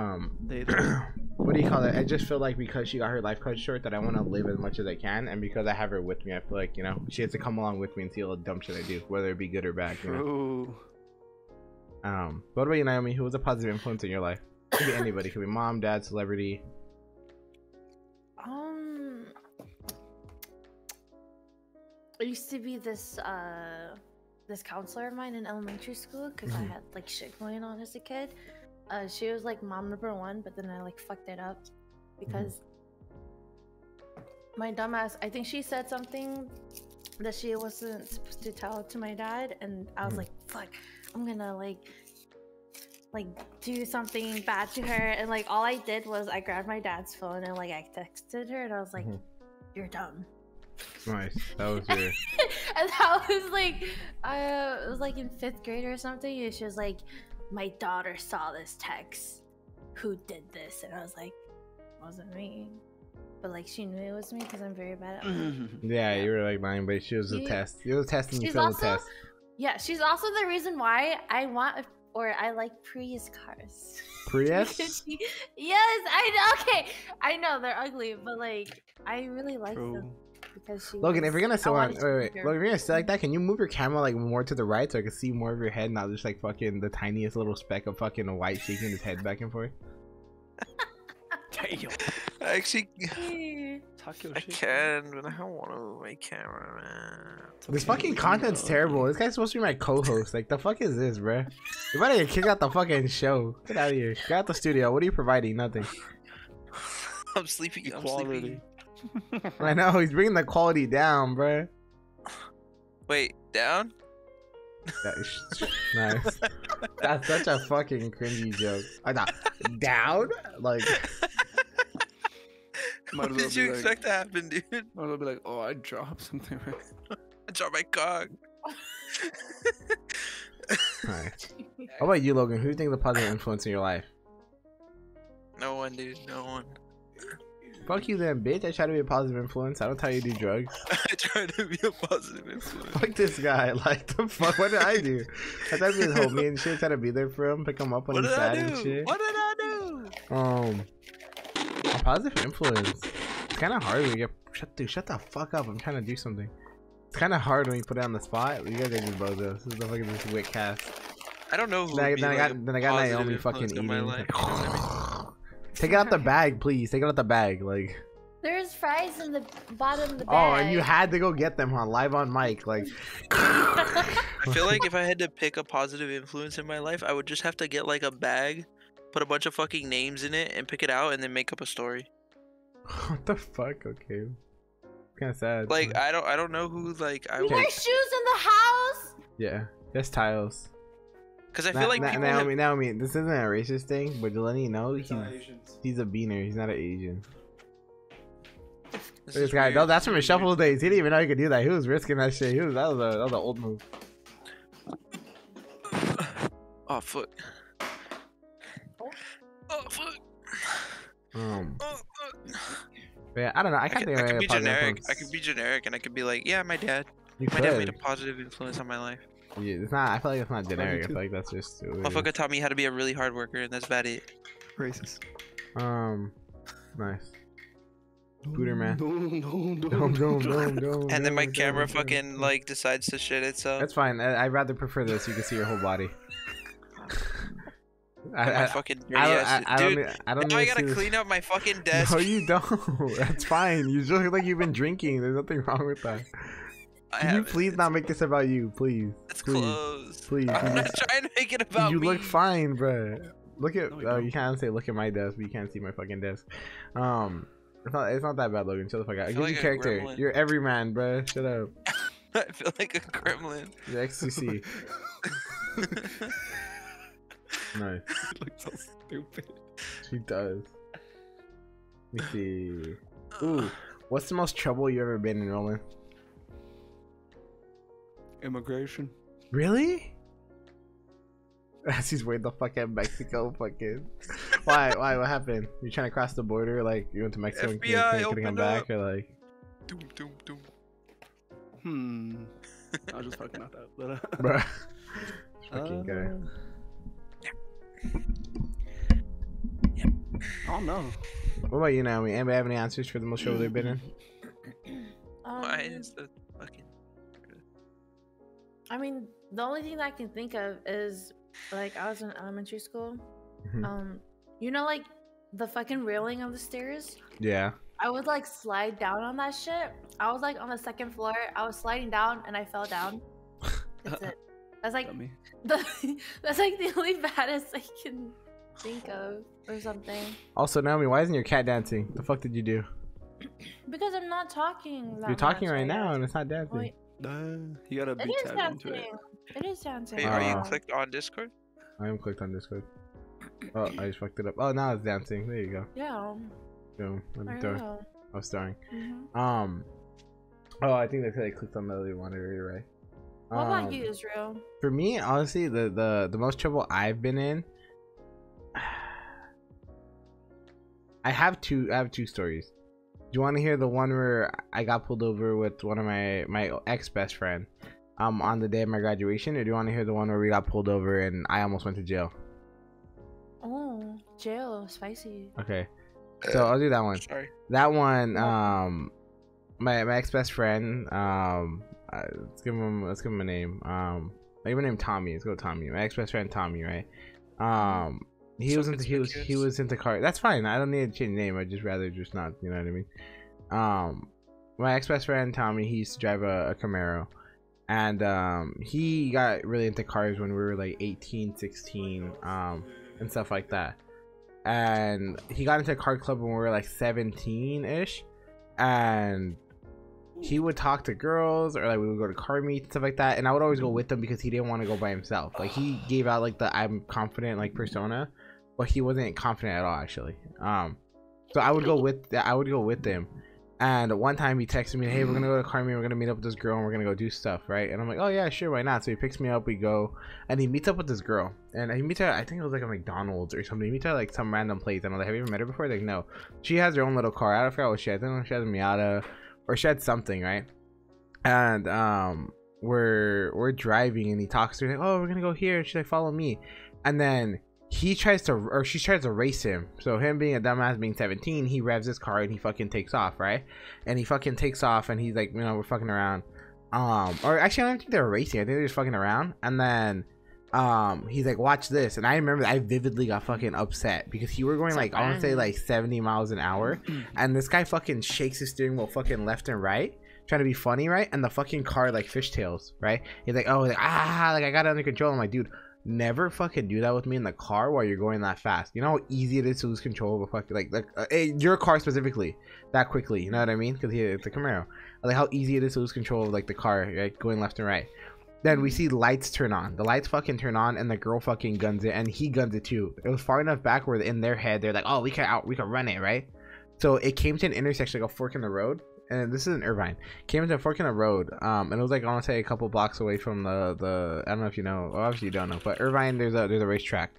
what do you call it? I just feel like because she got her life cut short that I want to live as much as I can, and because I have her with me, I feel like, you know, she has to come along with me and see all the dumb shit I do, whether it be good or bad. You know? What about you, Naomi? Who was a positive influence in your life? Could be anybody. Could be mom, dad, celebrity. It used to be this counselor of mine in elementary school because I had like shit going on as a kid. She was like mom number one, but then I like fucked it up because my dumbass, I think she said something that she wasn't supposed to tell to my dad, and I was like, fuck, I'm gonna like like do something bad to her, and like all I did was I grabbed my dad's phone and like I texted her and I was like, "You're dumb." Nice. That was weird. And that was like, it was like in 5th grade or something. And she was like, "My daughter saw this text. Who did this?" And I was like, "It wasn't me." But like she knew it was me because I'm very bad at math. Yeah, you were like lying, but she was a test. It was a test and you failed the test. Yeah, she's also the reason why I want or I like Prius cars. Prius? Yes, I know. Okay, I know they're ugly, but like I really like them because she. Logan, if you're gonna say Logan, if her. you're gonna say like that, can you move your camera like more to the right so I can see more of your head, not just like fucking the tiniest little speck of fucking a white shaking his head back and forth? Damn. I actually, Talk your I shit. can, but I don't want to move my camera, man. This fucking content's terrible. This guy's supposed to be my co-host. Like, the fuck is this, bruh? You better get kicked out the fucking show. Get out of here. Get out the studio. What are you providing? Nothing. I'm sleeping. Equality. I know. He's bringing the quality down, bruh. Wait, down? Nice. That's such a fucking cringy joke. I thought, down? Like... What did you expect to happen, dude? Might as well be like, oh, I dropped something. I dropped my cock. Alright. How about you, Logan? Who do you think is a positive influence in your life? No one, dude. No one. Fuck you then, bitch. I try to be a positive influence. I don't tell you to do drugs. I try to be a positive influence. Fuck this guy. Like, the fuck? What did I do? I tried to be his homie and shit. Try to be there for him. Pick him up when he's sad and shit. What did I do? A positive influence. It's kind of hard when you get... Shut the fuck up. I'm trying to do something. It's kind of hard when you put it on the spot. You guys are just bozos. This is the fucking this wit cast. I don't know who Then I got Naomi fucking eating. My life, you know what I mean? Take it out the bag, please. Take it out the bag. Like... There's fries in the bottom of the bag. Oh, and you had to go get them, huh? Live on mic, like. I feel like if I had to pick a positive influence in my life, I would just have to get like a bag, put a bunch of fucking names in it, and pick it out, and then make up a story. What the fuck? Okay. Kind of sad. Like I don't know who like I You would. wear shoes in the house. Yeah, that's tiles. Because I feel like people have... Naomi, this isn't a racist thing, but to let you know, he's a beaner. He's not an Asian. This guy, no, that's from his shuffle days. He didn't even know he could do that. He was risking that shit. That was an old move. Oh foot. Oh foot. Oh, fuck. Yeah, I don't know. I could be generic. I could be generic, and I could be like, yeah, my dad. My dad made a positive influence on my life. Yeah, it's not. I feel like it's not generic. I feel like that's just. Motherfucker taught me how to be a really hard worker, and that's about it. Racist. Nice. Booter man. And then my camera fucking like decides to shit itself. That's fine. I'd rather prefer this. You can see your whole body. I gotta clean up my fucking desk. No, you don't. That's fine. You just look like you've been drinking. There's nothing wrong with that. Can you please not make this about you, please? It's closed. Please. I'm not trying to make it about me. You look fine, bro. Look at. Oh, you can't say look at my desk, but you can't see my fucking desk. It's not that bad, Logan. Shut the fuck up. I give you character. You're every man, bro. Shut up. I feel like a gremlin. You're XCC. Nice. She looks so stupid. She does. Let me see. Ooh, what's the most trouble you ever been in, Roland? Immigration. Really? He's way the fuck at Mexico, fucking. Why? What happened? You trying to cross the border? Like you went to Mexico FBI, and couldn't come back, or like? Doom, doom, I doom. was just fucking out that, but Bruh. Fucking guy. Yep. I don't know. What about you, Naomi? Anybody have any answers for the most trouble they've been in? Why is the fucking? I mean, the only thing that I can think of is like I was in elementary school. You know, like the fucking railing of the stairs. Yeah. I would like slide down on that shit. I was like on the 2nd floor. I was sliding down and I fell down. That's it. That's like that's like the only baddest I can think of or something. Also, Naomi, why isn't your cat dancing? The fuck did you do? Because I'm not talking. You're talking right now and it's not dancing. Wait. You gotta be tapped into it. It is dancing. Hey, are you clicked on Discord? I am clicked on Discord. Oh, I just fucked it up. Oh, now it's dancing. There you go. Yeah. Boom. I know. I was starring. Mm-hmm. Oh, I think they said I clicked on the other one. You're right. What about you, Israel? For me, honestly, the most trouble I've been in. I have two stories. Do you want to hear the one where I got pulled over with one of my ex best friend on the day of my graduation, or do you want to hear the one where we got pulled over and I almost went to jail? Oh, jail, spicy. Okay, so I'll do that one. Sorry. That one, my ex best friend, let's give him a name. I'll give him a name Tommy. Let's go Tommy. My ex best friend Tommy, right? He was into car. That's fine. I don't need to change the name. I'd just rather just not. You know what I mean? My ex best friend Tommy, he used to drive a Camaro, and he got really into cars when we were like 18, 16, and stuff like that. And he got into a car club when we were like 17-ish, and he would talk to girls, or like we would go to car meets and stuff like that, and I would always go with him because he didn't want to go by himself. Like he gave out like the I'm confident like persona, but he wasn't confident at all actually. So I would go with him. And one time he texted me, hey, we're gonna go to car meet, we're gonna meet up with this girl and we're gonna go do stuff, right? And I'm like, oh yeah, sure, why not? So he picks me up, we go, and he meets up with this girl, and he meets her, I think it was like a McDonald's or something. He meets her like some random place, and I'm like, have you ever met her before? Like, no. She has her own little car. I don't forget what she had. I think she has a Miata or she had something, right? And we're driving, and he talks to her like, oh, we're gonna go here, and she's like, follow me. And then she tries to race him. So him being a dumbass, being 17, he revs his car and he fucking takes off, right? And he fucking takes off, and he's like, you know, we're fucking around. Or actually, I don't think they were racing. I think they're just fucking around. And then he's like, watch this. And I remember I vividly got fucking upset because he were going like, I want to say like 70 miles an hour, and this guy fucking shakes his steering wheel fucking left and right, trying to be funny, right? And the fucking car like fishtails, right? He's like, oh, like, I got it under control. I'm like, dude, never fucking do that with me in the car while you're going that fast. You know how easy it is to lose control of a fucking your car specifically that quickly. You know what I mean? Because it's a Camaro. Like how easy it is to lose control of like the car, right? Going left and right. Then we see lights turn on. The lights fucking turn on, and the girl fucking guns it, and he guns it too. It was far enough back where in their head they're like, oh, we can run it, right? So it came to an intersection, like a fork in the road. And this is in Irvine. Came into a fork in the road, and it was like I want to say a couple blocks away from the I don't know if you know, well, obviously you don't know, but Irvine there's a racetrack,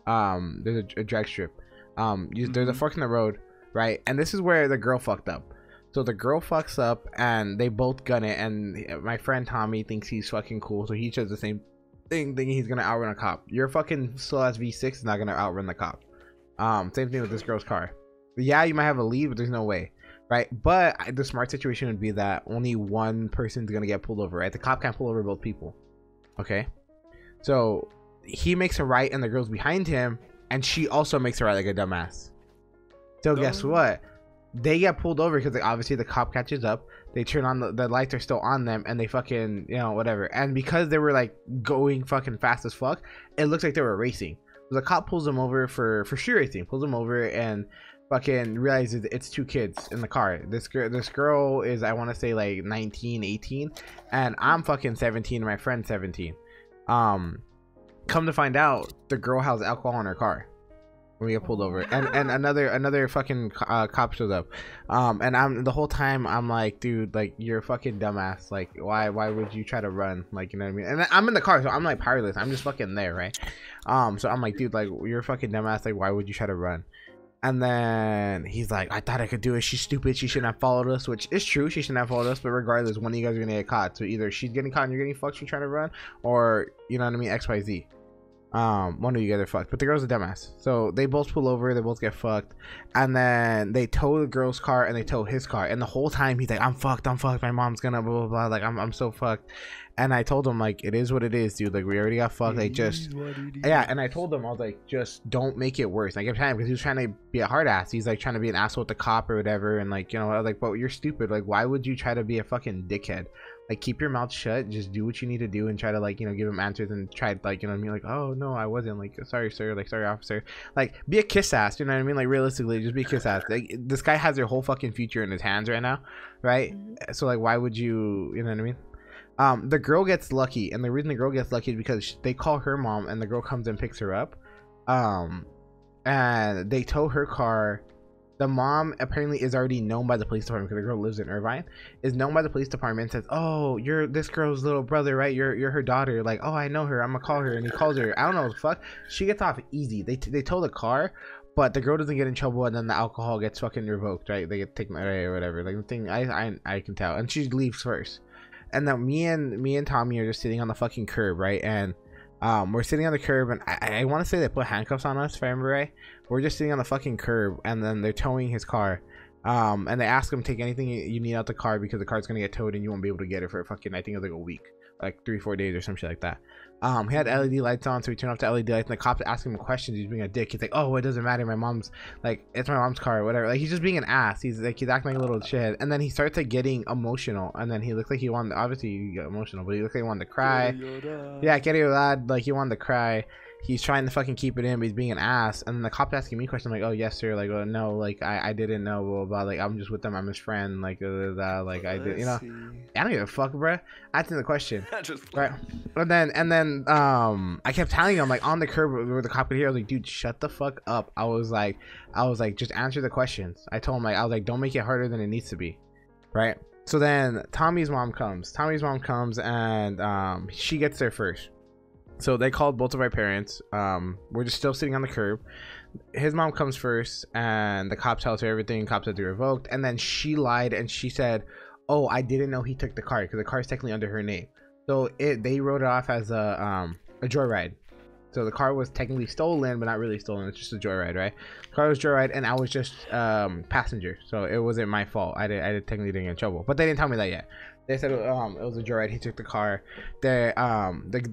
there's a drag strip, there's a fork in the road, right? And this is where the girl fucked up. So the girl fucks up, and they both gun it, and my friend Tommy thinks he's fucking cool, so he does the same thing, thinking he's gonna outrun a cop. Your fucking slow ass V6 is not gonna outrun the cop. Same thing with this girl's car. Yeah, you might have a lead, but there's no way. Right, but the smart situation would be that only one person's gonna get pulled over, right? The cop can't pull over both people. Okay, so he makes a right, and the girl's behind him, and she also makes a right like a dumbass. So guess what? They get pulled over because obviously the cop catches up. They turn on the lights are still on them, and they fucking, you know, whatever. And because they were like going fucking fast as fuck, it looks like they were racing. So the cop pulls them over for street racing. Pulls them over and fucking realizes it's two kids in the car. This girl is, I want to say like 19, 18, and I'm fucking 17 and my friend's 17. Come to find out, the girl has alcohol in her car when we get pulled over, and another fucking cop shows up, and I'm the whole time I'm like, dude, like, you're a fucking dumbass. Like, why would you try to run? Like, you know what I mean? And I'm in the car, so I'm like powerless. I'm just fucking there, right? So I'm like, dude, like, you're a fucking dumbass. Like, why would you try to run? And then he's like, I thought I could do it. She's stupid. She shouldn't have followed us, which is true. She shouldn't have followed us. But regardless, one of you guys are going to get caught. So either she's getting caught and you're getting fucked for trying to run, or, you know what I mean, XYZ. One of you guys are fucked. But the girl's a dumbass. So they both pull over. They both get fucked. And then they tow the girl's car and they tow his car. And the whole time he's like, I'm fucked. My mom's gonna blah, blah, blah. Like, I'm so fucked. And I told him, like, it is what it is, dude. Like, we already got fucked. Like, just, yeah. And I told him, I was like, just don't make it worse. Like, every time, because he was trying to be a hard ass. He's like trying to be an asshole with the cop or whatever. And like, you know, I was like, but you're stupid. Like, why would you try to be a fucking dickhead? Like, keep your mouth shut. Just do what you need to do and try to, like, you know, give him answers and try, like, you know what I mean? Like, oh no, I wasn't. Like, sorry, sir. Like, sorry, officer. Like, be a kiss ass. You know what I mean? Like, realistically, just be a kiss ass. Like, this guy has your whole fucking future in his hands right now, right? So like, why would you? You know what I mean? The girl gets lucky, and the reason the girl gets lucky is because they call her mom, and the girl comes and picks her up. and they tow her car. The mom apparently is already known by the police department because the girl lives in Irvine, is known by the police department and says, oh, you're this girl's little brother, right? You're her daughter. Like, oh, I know her, I'm gonna call her. And he calls her. I don't know what the fuck. She gets off easy. They tow the car, but the girl doesn't get in trouble, and then the alcohol gets fucking revoked, right? They get taken away or whatever. Like, the thing I can tell. And she leaves first. And then me and Tommy are just sitting on the fucking curb, right? And we're sitting on the curb, and I want to say they put handcuffs on us, if I remember right. We're just sitting on the fucking curb, and then they're towing his car. And they ask him, take anything you need out the car because the car's gonna get towed and you won't be able to get it for fucking, I think it was like a week, like 3-4 days or some shit like that. He had LED lights on, so he turned off the LED lights, and the cops asked him questions. He's being a dick. He's like, oh, it doesn't matter, my mom's, like, it's my mom's car or whatever. Like, he's just being an ass. He's acting like a little shit. And then he starts like getting emotional, and then he looks like he wanted, obviously he got emotional, but he looked like he wanted to cry. Yeah, get it, lad. Like, he wanted to cry. He's trying to fucking keep it in, but he's being an ass. And then the cop asking me questions, I'm like, oh, yes, sir. Like, oh, no, like, I didn't know, blah, blah, like, I'm just with them, I'm his friend, like, like, I did, you know. I don't give a fuck, bro. Asking the question. Right. And then, I kept telling him, like, on the curb where the cop could hear, I was like, dude, shut the fuck up. I was like, just answer the questions. I told him, like, I was like, don't make it harder than it needs to be. Right. So then Tommy's mom comes. And she gets there first. So they called both of our parents. We're just still sitting on the curb. His mom comes first, and the cop tells her everything. Cops said they revoked, and then she lied and she said, "Oh, I didn't know he took the car because the car is technically under her name." So they wrote it off as a joyride. So the car was technically stolen, but not really stolen. It's just a joyride, right? The car was joyride, and I was just passenger, so it wasn't my fault. I technically didn't get in trouble, but they didn't tell me that yet. They said it was a joyride. He took the car. The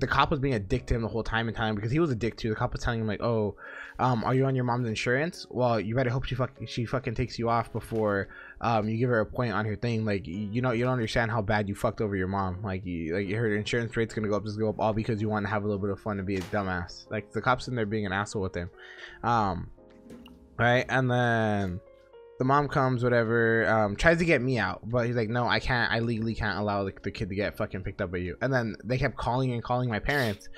cop was being a dick to him the whole time because he was a dick too. The cop was telling him like, "Oh, are you on your mom's insurance? Well, you better hope she fucking takes you off before you give her a point on her thing. Like, you don't understand how bad you fucked over your mom. Like her insurance rate's gonna go up, just go up all because you want to have a little bit of fun and be a dumbass." Like, the cop's in there being an asshole with him, right? And then the mom comes, whatever, tries to get me out, but he's like, no, I can't. I legally can't allow the kid to get fucking picked up by you. And then they kept calling my parents,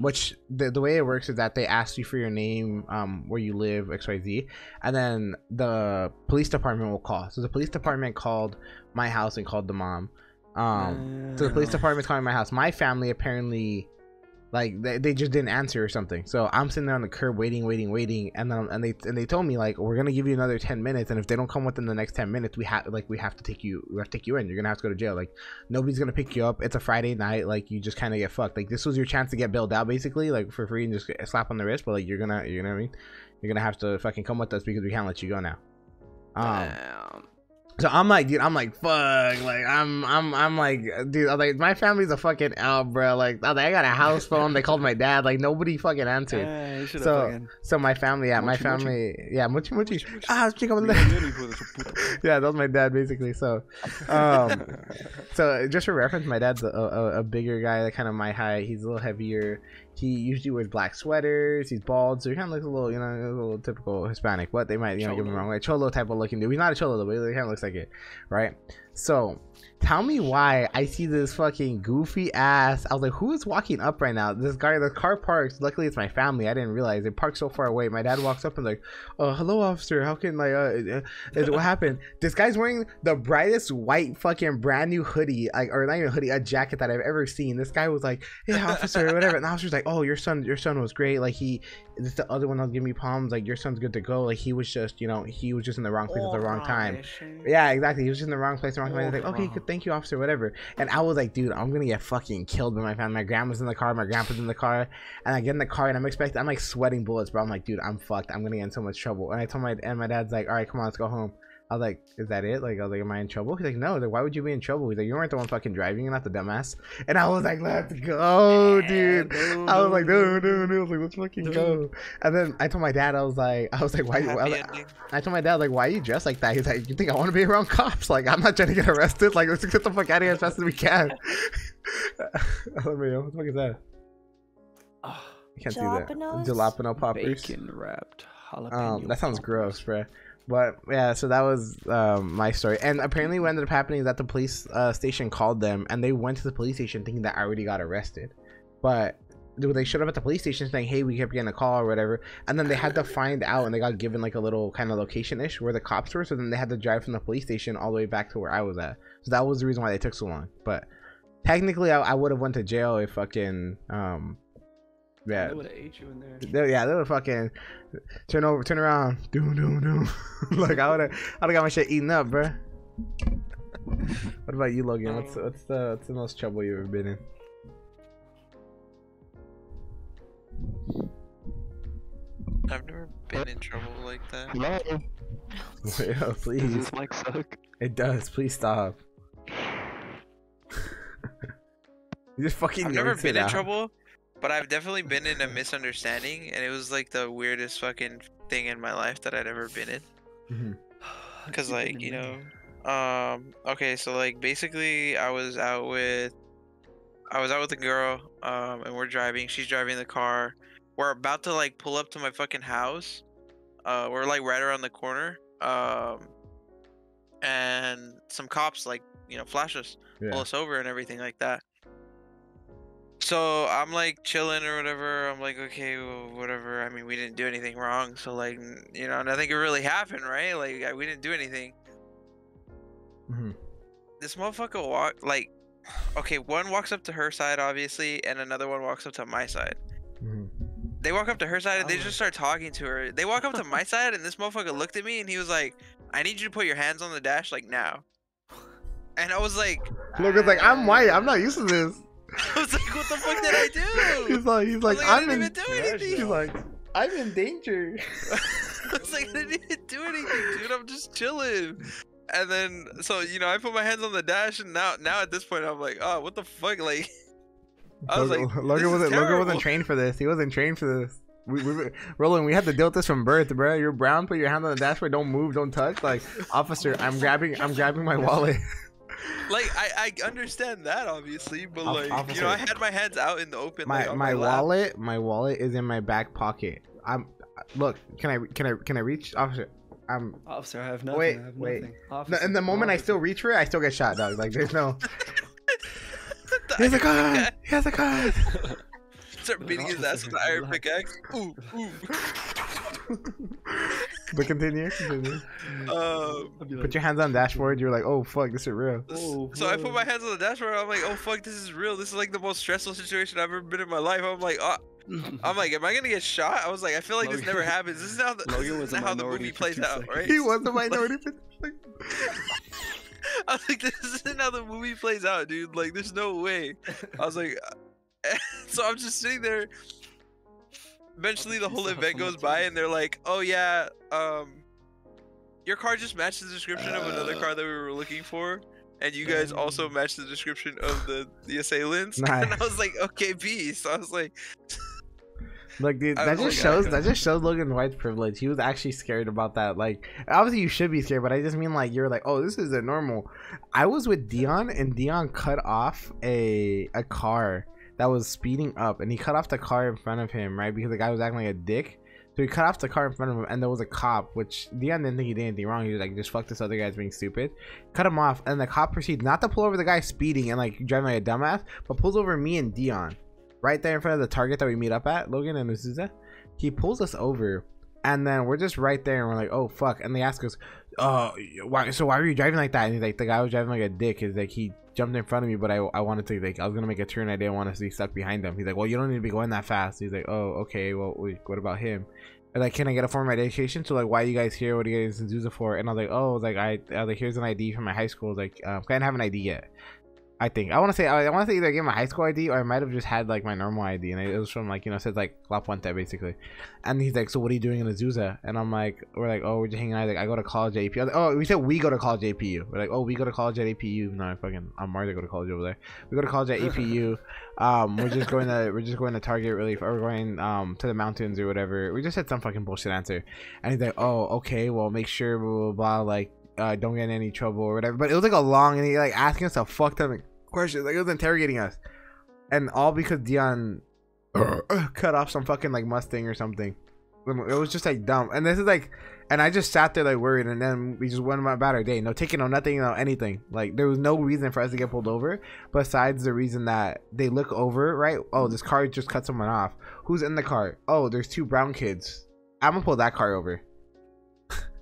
which the way it works is that they ask you for your name, where you live, XYZ, and then the police department will call. So the police department called my house and called the mom. So the police department's calling my house. My family apparently, like, they just didn't answer or something. So I'm sitting there on the curb waiting, and they told me, like, we're gonna give you another 10 minutes, and if they don't come within the next 10 minutes, we have to take you in. You're gonna have to go to jail. Like, nobody's gonna pick you up. It's a Friday night. Like, you just kind of get fucked. Like, this was your chance to get bailed out, basically, like, for free and just get a slap on the wrist. But like, you know what I mean? You're gonna have to fucking come with us because we can't let you go now. So I'm like, dude, fuck, like, I'm like, dude, I'm like, my family's a fucking out, bro. Like, I got a house phone. They called my dad. Like, nobody fucking answered. So my family, yeah, muchi. Yeah, that was my dad, basically. So, so just for reference, my dad's a bigger guy, like, kind of my height. He's a little heavier. He usually wears black sweaters. He's bald, so he kind of looks a little, you know, a little typical Hispanic. But they might, you know, give him wrong, like cholo type of looking dude. He's not a cholo though, but he kind of looks like it, right? So tell me why I see this fucking goofy ass. I was like, who is walking up right now? This guy, the car parks. Luckily, it's my family. I didn't realize it parked so far away. My dad walks up and like, oh, hello, officer. How can, like, what happened? This guy's wearing the brightest white fucking brand new hoodie, like, or not even hoodie, a jacket that I've ever seen. This guy was like, yeah, officer, whatever. And the officer's like, oh, your son was great. Like, this the other one that'll give me palms. Like, your son's good to go. Like, he was just, you know, he was just in the wrong place at the wrong time. Yeah, exactly. He was just in the wrong place, wrong time. He's like, okay, good, thank you, officer, whatever. And I was like, dude, I'm gonna get fucking killed by my family. My grandma's in the car, my grandpa's in the car, and I get in the car and I'm like sweating bullets, bro. I'm like, dude, I'm fucked. I'm gonna get in so much trouble. And I told my dad's like, all right, come on, let's go home. I was like, is that it? Like, I was like, am I in trouble? He's like, no. Like, why would you be in trouble? He's like, you weren't the one fucking driving. You're not the dumbass. And I was like, let's go, dude. I was like, no. I was like, let's fucking go. And then I told my dad, I was like, why? I told my dad, like, why are you dressed like that? He's like, you think I want to be around cops? Like, I'm not trying to get arrested. Like, let's get the fuck out of here as fast as we can. I don't know, what the fuck is that? I can't see that. Jalapeno poppers. Bacon wrapped jalapeno. That sounds gross, bro. But yeah, so that was my story. And apparently what ended up happening is that the police station called them, and they went to the police station thinking that I already got arrested. But they showed up at the police station saying, hey, we kept getting a call or whatever, and then they had to find out, and they got given like a little kind of location-ish where the cops were, so then they had to drive from the police station all the way back to where I was at. So that was the reason why they took so long. But technically I would have went to jail if fucking yeah, they would have ate you in there. They would fucking turn around, do. Like I would have got my shit eaten up, bro. What about you, Logan? What's the most trouble you've ever been in? I've never been in trouble like that. Hello. Yo, please. Does this mic suck? It does. Please stop. You just fucking. I've never been in trouble, but I've definitely been in a misunderstanding, and it was like the weirdest fucking thing in my life that I'd ever been in. Cause like, you know, okay, so like basically I was out with a girl, and we're driving. She's driving the car. We're about to like pull up to my fucking house. We're like right around the corner. And some cops like, you know, flash us, pull us over and everything like that. So I'm like chilling or whatever. I'm like, okay, well, whatever. I mean, we didn't do anything wrong, so like, you know, nothing really happened, right? Like, we didn't do anything. This motherfucker like, okay, one walks up to her side, obviously, and another one walks up to my side. They walk up to her side and they just start talking to her. They walk up to my side and this motherfucker looked at me and he was like, I need you to put your hands on the dash, like, now. And I was like, Logan's like, I'm white, I'm not used to this. I was like, what the fuck did I do? He's like, I didn't even do anything. He's like, I'm in danger. I was like, I didn't even do anything, dude. I'm just chilling. And then, so, you know, I put my hands on the dash, and now at this point, I'm like, oh, what the fuck? Like, I was like, Logan wasn't trained for this. He wasn't trained for this. Roland, we had to deal with this from birth, bro. You're brown. Put your hand on the dashboard. Don't move. Don't touch. Like, officer, I'm grabbing my wallet. Like, I understand that, obviously, but like, officer, you know, I had my hands out in the open. My wallet is in my back pocket. Look, can I reach, officer? Officer, I have nothing. Wait. Officer, in the moment I still reach for it, I still get shot, dog. Like, there's no. He has a gun. He has a gun. Start beating his ass with the iron pickaxe. Ooh. But continue. Put your hands on the dashboard. You're like, oh fuck, this is real. So I put my hands on the dashboard. I'm like, oh fuck, this is real. This is like the most stressful situation I've ever been in my life. I'm like, am I gonna get shot? I was like, I feel like this never happens. This is how the movie plays out, right? He was a minority. I was like, this isn't how the movie plays out, dude. Like, there's no way. I was like, so I'm just sitting there. Eventually, the whole event goes by, and they're like, "Oh yeah, your car just matched the description of another car that we were looking for, and you guys also matched the description of the assailants." Nice. And I was like, "Okay, peace." So I was like, "Look, dude, that just shows Logan White's privilege. He was actually scared about that. Like, obviously, you should be scared, but I just mean like you're like, oh, this is a normal." I was with Dion, and Dion cut off a car that was speeding up, and he cut off the car in front of him, right? Because the guy was acting like a dick. So he cut off the car in front of him, and there was a cop, which Dion didn't think he did anything wrong. He was like, just fuck this other guy's being stupid. Cut him off, and the cop proceeds not to pull over the guy speeding and like driving like a dumbass, but pulls over me and Dion right there in front of the Target that we meet up at, Logan and Azusa. He pulls us over, and then we're just right there, and we're like, oh fuck. And they ask us, why were you driving like that? And he's like, the guy was driving like a dick. He's like, he jumped in front of me, but I wanted to, like, I was gonna make a turn. I didn't want to be stuck behind him. He's like, well, you don't need to be going that fast. He's like, oh, okay, well, what about him? And like, can I get a form of identification? So like, why are you guys here? What are you guys in Zuza for? And I was like, oh, I was like, here's an ID from my high school. Like, I didn't have an ID yet. I think I want to say either I gave my high school ID or I might have just had like my normal ID, and it was from like, you know, it says like La Puente basically. And he's like, so what are you doing in Azusa? And I'm like, we're like, oh, we're just hanging out. Like, I go to college at AP. Like, oh, we said we go to college at APU. We're like, oh, we go to college at APU. No, I'm Marty, go to college over there. We go to college at APU. We're just going to Target really, or we're going to the mountains or whatever. We just said some fucking bullshit answer. And he's like, oh, okay, well, make sure blah blah blah, like don't get in any trouble or whatever. But it was like a long, and he like asking us a fucked up questions, like it was interrogating us, and all because Dion cut off some fucking like Mustang or something. It was just like dumb. And this is like, And I just sat there like worried, and then we just went about our day. No ticket, no nothing, no anything. Like there was no reason for us to get pulled over besides the reason that they look over, right? Oh, this car just cut someone off. Who's in the car? Oh, there's 2 brown kids. I'm gonna pull that car over.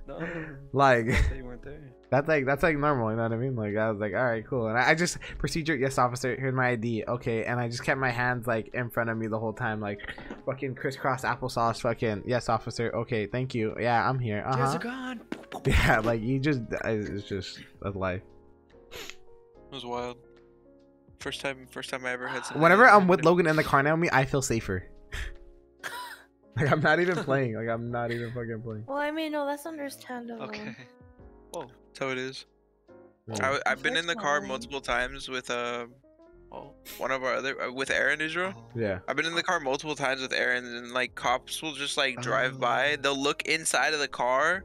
No, like they weren't there. that's like normal, you know what I mean? Like I was like, all right, cool. And I just procedure, yes, officer, here's my ID, okay. And I just kept my hands like in front of me the whole time, like fucking crisscross applesauce, fucking yes, officer, okay, thank you, yeah, I'm here. There's a gun. Yeah, like you just, it's just that's life. It was wild. First time I ever had something. Whenever I'm with Logan in the car now, I feel safer. Like I'm not even playing. Like I'm not even fucking playing. Well, I mean, no, that's understandable. Okay. Oh, that's how it is. Oh. I've been in the car multiple times with one of our other with Aaron Israel. Yeah. I've been in the car multiple times with Aaron, and like cops will just like drive by. They'll look inside of the car,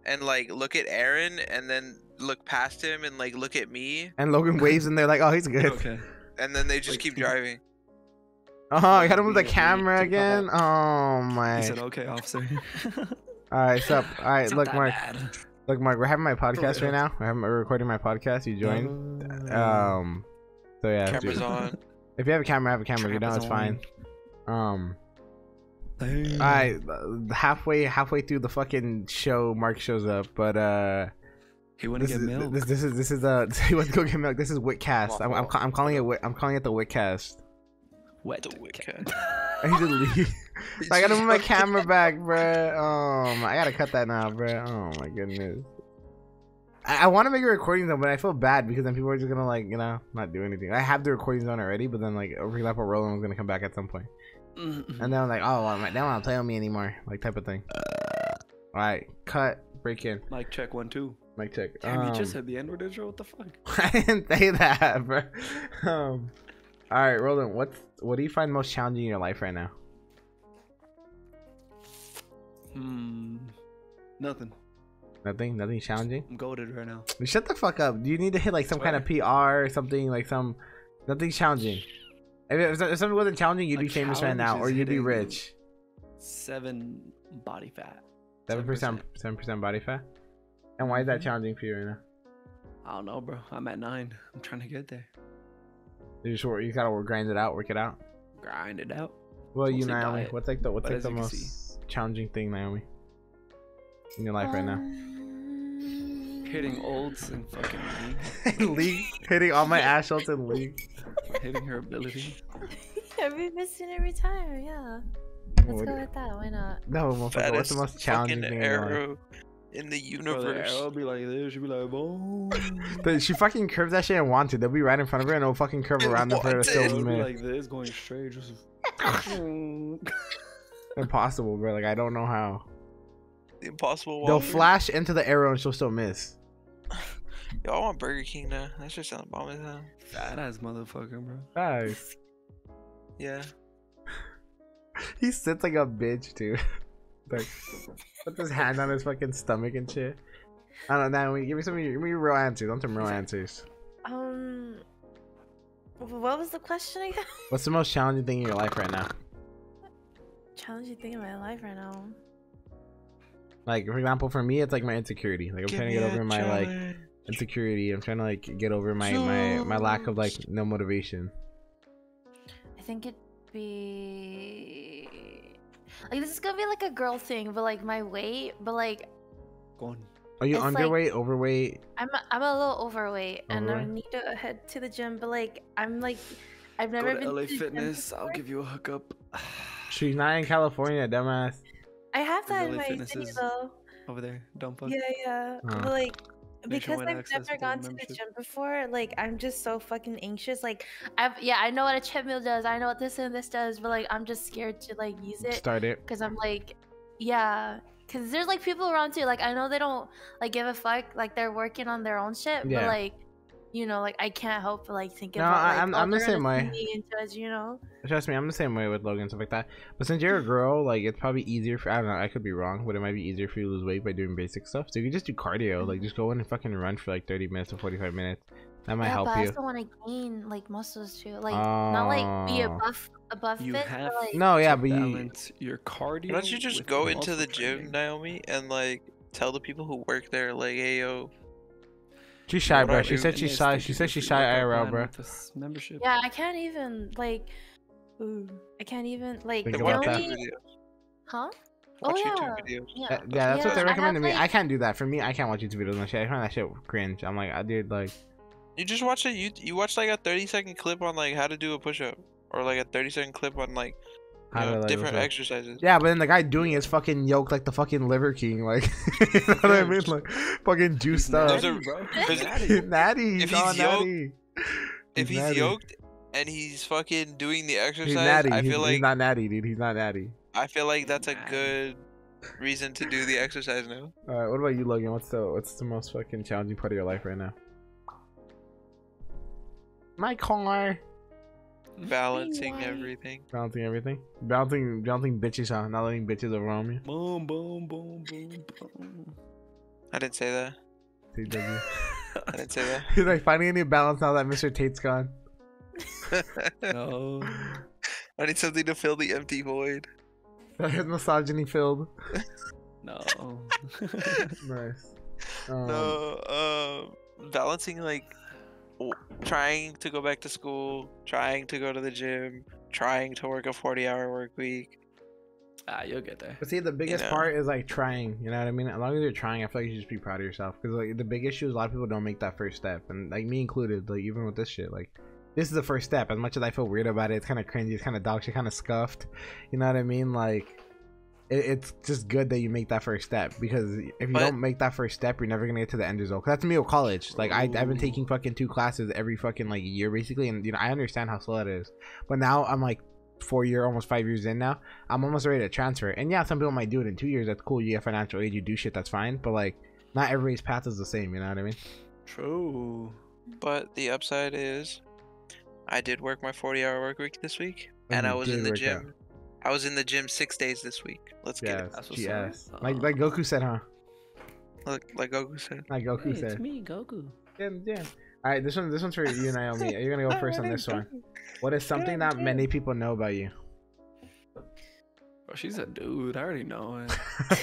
and like look at Aaron, and then look past him, and like look at me. And Logan waves, and they're like, "Oh, he's good." Okay. And then they just keep driving. Oh, I got him with the camera again. Oh my. He said, "Okay, officer." All right, sup? All right, It's not look, that Mark. bad. Look, Mark. We're having my podcast right now. We're recording my podcast. You joined. So yeah. Cameras on. If you have a camera, have a camera. If you don't, it's fine. All right, halfway through the fucking show, Mark shows up, but He wouldn't get milk. This is he went to go get milk. This is Witcast. I'm calling it the Witcast. Wet. The wicked. I need to leave. I gotta move my camera back, bruh. I gotta cut that now, bruh. Oh my goodness. I want to make a recording though, but I feel bad because then people are just gonna like, you know, not do anything. I have the recordings on already, but then like, for example, Roland was gonna come back at some point, and then I'm like, oh, well, they don't want to play with me anymore, like type of thing. All right, cut, break in. Mic check 1 2. Mic check. Damn, you just said the N-word, Israel. What the fuck? I didn't say that, bro. All right, Roland, what do you find most challenging in your life right now? Nothing. Nothing challenging. I'm goated right now. Shut the fuck up. Do you need to hit like some kind of PR or something, like nothing challenging? If something wasn't challenging, you'd be famous right now, or you'd be rich. 7 body fat. 7% body fat. And why is that challenging for you right now? I don't know, bro. I'm at 9. I'm trying to get there. You gotta grind it out, work it out. Grind it out. Well, you, Mostly Naomi, diet. what's the most challenging thing, Naomi, in your life right now? Hitting olds in fucking League, hitting all my ass shots in League. hitting her ability. I've been missing every time, yeah. Let's go with that, why not? No, motherfucker, what's the most challenging thing in your life? Arrow in the universe. Bro, the arrow be like this. She'll be like, boom. She fucking curves that shit and wanted. They'll be right in front of her and it'll fucking curve around them for her to still It'll be miss. like this, going straight. Just Impossible, bro. Like, I don't know how. The impossible wall. They'll flash into the arrow and she'll still miss. Yo, I want Burger King now. That shit sounds bomb as hell. fat ass motherfucker, bro. Nice. Yeah. He sits like a bitch, too. Like, put his hand on his fucking stomach and shit. I don't know. Give me your real answers. I want some real answers. What was the question again? What's the most challenging thing in your life right now? Challenging thing in my life right now. Like, for example, for me, it's like my insecurity. Like, I'm trying to get over my like insecurity. I'm trying to like get over my lack of like no motivation. I think it'd be like, this is gonna be like a girl thing, but like my weight, but like Go on. Are you It's underweight, overweight? I'm a little overweight and I Overweight? need to head to the gym, but like I'm like I've Go never to been LA to the gym Fitness. I'll before. give you a hookup. She's not in California, dumbass. I have that in LA my Fitness city is- though. Over there. Dumb fuck. Yeah. Oh. But like because Nationwide I've access never with gone to the membership. gym before, like I'm just so fucking anxious. Like I know what a treadmill does. I know what this and this does, but like I'm just scared to like use it. Start it. Cause I'm like, yeah. Cause there's like people around too. Like I know they don't like give a fuck. Like they're working on their own shit. Yeah. But like, you know, like I can't help but like thinking No, about like, I'm the they're same gonna way. see me into us, you know. Trust me, I'm the same way with Logan and stuff like that. But since you're a girl, like it's probably easier for, I don't know, I could be wrong, but it might be easier for you to lose weight by doing basic stuff. So you can just do cardio, like just go in and fucking run for like 30 minutes or 45 minutes. That might Yeah, help but I you. also want to gain like muscles too. Like not like be a Oh. buff You fit, have but like No, yeah, to but you balance your cardio. Why don't you just with go into muscle the gym, training. Naomi, and like tell the people who work there, like, hey, yo. She's shy, What bro. I She do- said she's shy. She said she's shy IRL, bro. Membership. Yeah, I can't even like. Ooh, I can't even like. Think The about that. only... Huh? Watch Oh yeah. YouTube videos. Yeah. Yeah, that's what they I recommend to have, me. like- I can't do that. For me, I can't watch YouTube videos and shit. I find that shit cringe. I'm like, I did like. You just watch you watch like a 30-second clip on like how to do a push-up, or like a 30-second clip on like you know, like, different what's up? exercises. Yeah, but then the guy doing it is fucking yoked like the fucking Liver King, like you know what I mean, like fucking juiced up. There's a- He's natty. If He's all he's yoked- natty. If he's natty. yoked and he's fucking doing the exercise, He's natty. I feel he's like not natty, dude. He's not natty. I feel like that's a good reason to do the exercise now. All right, what about you, Logan? What's the most fucking challenging part of your life right now? My car. Balancing Why? everything. Balancing everything. Balancing bitches, huh? Not letting bitches overwhelm you. Boom, boom, boom, boom, boom. I didn't say that. TW. I didn't say that. He's like finding a new balance now that Mr. Tate's gone. No. I need something to fill the empty void. That is misogyny filled. No. Nice. No, balancing like trying to go back to school, trying to go to the gym, trying to work a 40-hour work week. Ah, you'll get there. But see, the biggest know. part is like trying. You know what I mean? As long as you're trying, I feel like you should just be proud of yourself. Because like the big issue is a lot of people don't make that first step, and like me included. Like even with this shit, like this is the first step. As much as I feel weird about it, it's kind of cringy, it's kind of dog shit, kind of scuffed. You know what I mean? Like it's just good that you make that first step, because if you don't make that first step, you're never gonna get to the end result. Cause that's me with college. Like I've been taking fucking 2 classes every fucking like year basically, and you know I understand how slow it is. But now I'm like almost 5 years in now. I'm almost ready to transfer. And yeah, some people might do it in 2 years. That's cool. You get financial aid, you do shit. That's fine. But like, not everybody's path is the same. You know what I mean? True. But the upside is, I did work my 40-hour work week this week, and you I was did in the work gym. out. I was in the gym 6 days this week. Let's get it. That's what's GS. up. Like Goku said, huh? Look, like Goku said. Like Goku Hey, said. it's me, Goku. Yeah. All right, this one's for you, Naomi. You're gonna go first on this one. What is something that many people know about you? Bro, she's a dude. I already know it.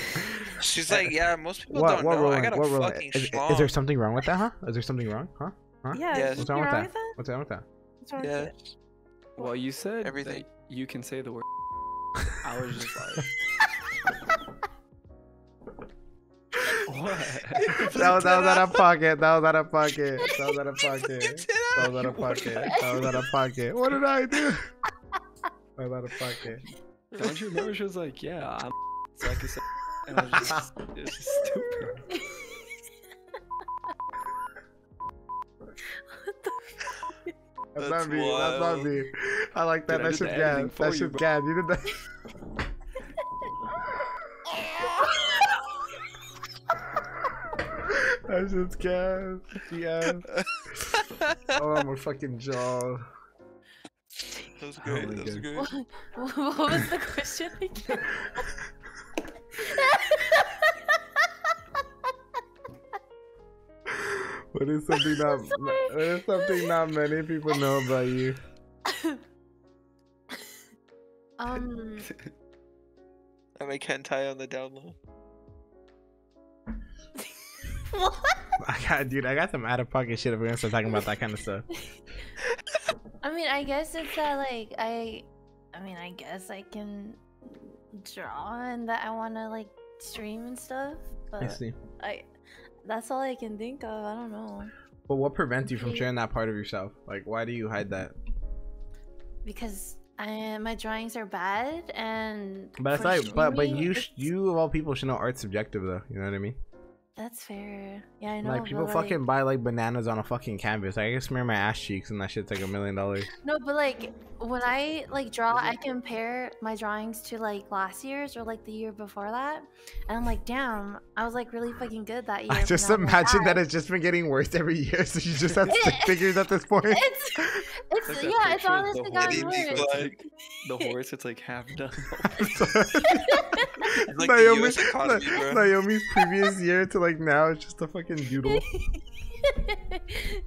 She's like, yeah, most people don't know. I got a fucking schlong. Is there something wrong with that, huh? Is there something wrong, huh? Yeah. Yes. What's What's wrong with that? with that? What's wrong with that? What's wrong with Yeah. it? Well, you said Everything. that you can say the word. I was just like, what? That was out of pocket. That was out of pocket. That was out of pocket. That was out of pocket. That was out of pocket. What did I do? That was out of pocket. Don't you remember? She was like, yeah, I'm. So I could say, and I was just, it's just stupid. That's That's not me. That's not wild. me. I like that. Dude, I That did shit the gas. editing for That you, shit bro. gas. You did that. That shit's gas. Yes. Oh, my fucking jaw. That was Oh great. my That was God. great. What was the question again? What is something not many people know about you? I make hentai on the down low. What? I got some out of pocket shit if we're gonna start talking about that kind of stuff. I mean, I guess it's that like I guess I can draw and that I want to like stream and stuff. I But see. that's all I can think of. I don't know. But what prevents you from sharing that part of yourself? Like, why do you hide that? Because my drawings are bad and. But it's for like, but streaming, you it's- you of all people should know art's subjective though. You know what I mean? That's fair. Yeah, I know. Like people but, fucking buy like bananas on a fucking canvas. Like, I can smear my ass cheeks and that shit's like $1 million. No, but like when I like draw, I compare my drawings to like last year's or like the year before that, and I'm like, damn, I was like really fucking good that year. I but just now I'm, like, imagine that bad. it's just been getting worse every year, so you just have stick figures at this point. It's Like that yeah, it's picture of honestly the gotten horse. worse. It's like the horse. It's like half done. It's like the US economy, bro. Naomi's previous year to like now, it's just a fucking doodle.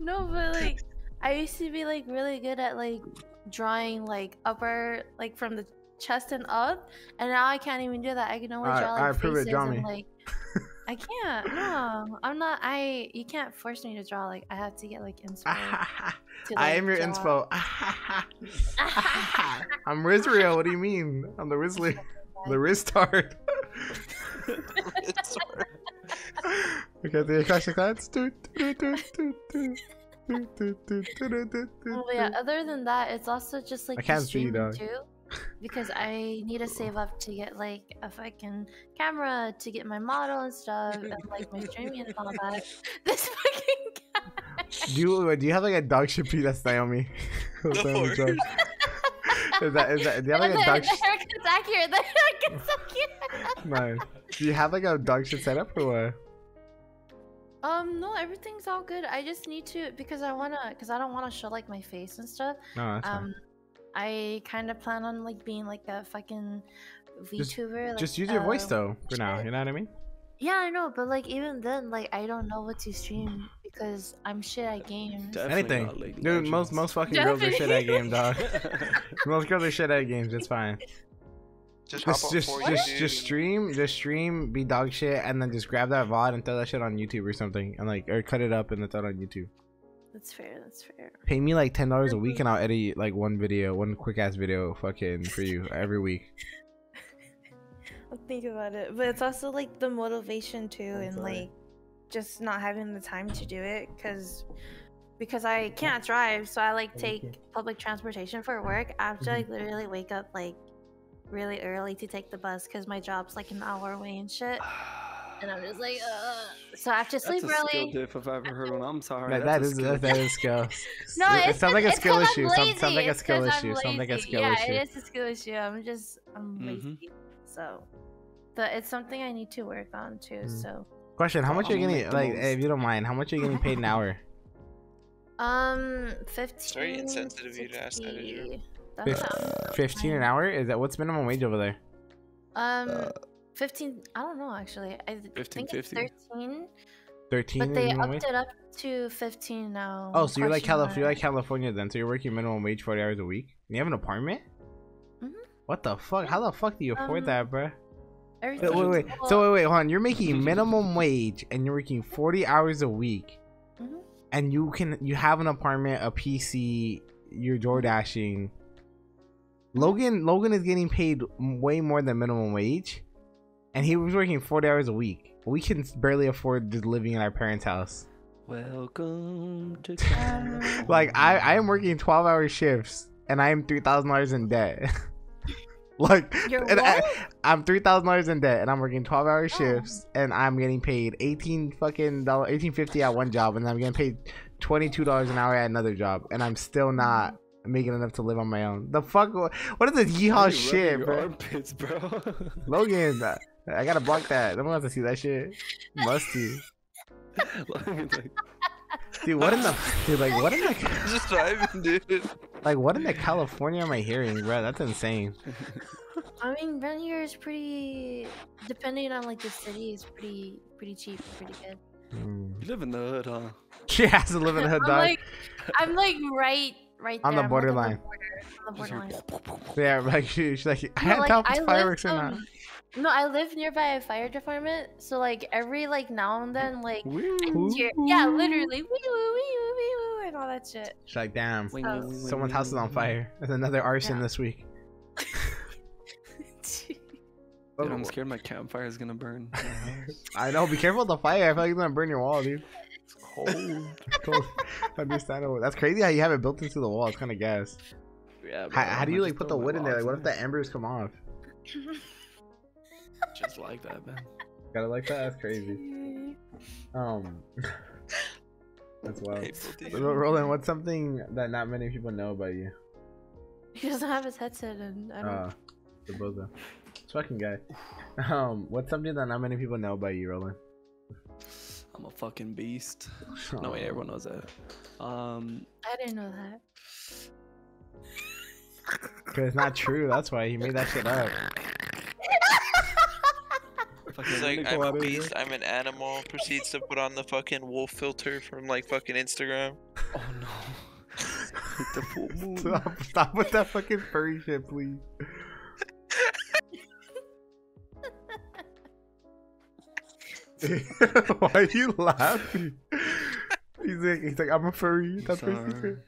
No, but like I used to be like really good at like drawing like upper like from the chest and up, and now I can't even do that. I can only draw like Alright, prove it, faces draw me. and like I can't. No, I'm not. You can't force me to draw. Like, I have to get like inspo. To, like, I am your inspo. I'm Rizrio. What do you mean? I'm the Rizzler. The Riztard. Okay, the Akasha Clans. Yeah, other than that, it's also just like I can't the see you, streaming dog. too, because I need to save up to get like a fucking camera to get my model and stuff, and like my streaming and all that. This fucking guy. Do you have like a dog shit pee that's Naomi? Is that, do you have like a dog The haircut's accurate. The haircut's accurate. Nice. Do you have like a dog shit setup or what? No, everything's all good. I just need to because I don't wanna show like my face and stuff. No, that's fine. I kind of plan on like being like a fucking VTuber. Like, Just use your voice though for now. You know what I mean? Yeah, I know, but like even then, like I don't know what to stream because I'm shit at games. Anything, dude. Most fucking girls are shit at game, dog. Most girls are shit at games. It's fine. Just stream, be dog shit, and then just grab that VOD and throw that shit on YouTube or something, and like, or cut it up and then throw it on YouTube. That's fair. That's fair. Pay me like $10 a week, and I'll edit like one quick ass video, fucking for you every week. I'll think about it, but it's also like the motivation too, and like just not having the time to do it because I can't drive, so I like take public transportation for work. I have to like literally wake up like really early to take the bus because my job's like an hour away and shit. And I'm just like, so I have to sleep That's a early. skill diff if I've ever heard one. I'm sorry. That is skill. No, it sounds like a skill issue. Sounds like a It's skill 'cause I'm issue. Sounds like a lazy. skill Yeah, issue. it is a skill issue. I'm lazy. So, but it's something I need to work on too. So. Question: how much are you getting? Like, if you don't mind, how much are you getting paid an hour? 15. It's very insensitive of you to ask that, Andrew. 15 an hour? Is that what's minimum wage over there? 15. I don't know actually. I think it's 13. 13. But they minimum upped wage? it up to 15 now. Oh, so you're like Question mark. California then? So you're working minimum wage 40 hours a week? And you have an apartment? What the fuck? How the fuck do you afford that, bruh? Wait. So wait, hold on. You're making minimum wage and you're working 40 hours a week, and you have an apartment, a PC, you're door dashing. Logan is getting paid way more than minimum wage, and he was working 40 hours a week. We can barely afford just living in our parents' house. Welcome to Like I am working 12-hour shifts and I am $3,000 in debt. Like I'm $3,000 in debt and I'm working 12-hour shifts and I'm getting paid $18.50 at one job, and I'm getting paid $22 an hour at another job, and I'm still not making enough to live on my own. The fuck? What is this yeehaw shit, bro? Armpits, bro. Logan, I gotta block that. I'm gonna have to see that shit. Musty. Dude, what in the Just driving, dude. Like, what in the California am I hearing, bro? That's insane. I mean, rent here is pretty, depending on like the city, is pretty cheap, pretty good. You live in the hood, huh? She has to live in the hood, dog. I'm like right on there. the borderline. On the borderline. Yeah, like she's like, I No, can't tell if it's fireworks or not. No, I live nearby a fire department, so like every like now and then, like I hear, literally, wee woo, and all that shit. She's like, damn, So- someone's house is on fire. There's another arson this week. Dude, I'm scared my campfire is gonna burn. I know, be careful with the fire. I feel like it's gonna burn your wall, dude. It's cold. Cold. Understandable. That's crazy how you have it built into the wall. It's kind of gas. Yeah. Bro, How do you like put the wood in there? Like, what if the embers come off? Just like that, man. Gotta like that. That's crazy. That's wild. Roland, what's something that not many people know about you? He doesn't have his headset, and I don't. The bozo. This fucking guy. What's something that not many people know about you, Roland? I'm a fucking beast. No, wait, everyone knows that. I didn't know that. Cause it's not true. That's why he made that shit up. He's like, I'm a beast, I'm an animal, proceeds to put on the fucking wolf filter from like fucking Instagram. Oh no. Like the full moon. Stop with that fucking furry shit, please. Why are you laughing? He's like, I'm a furry. That's my secret.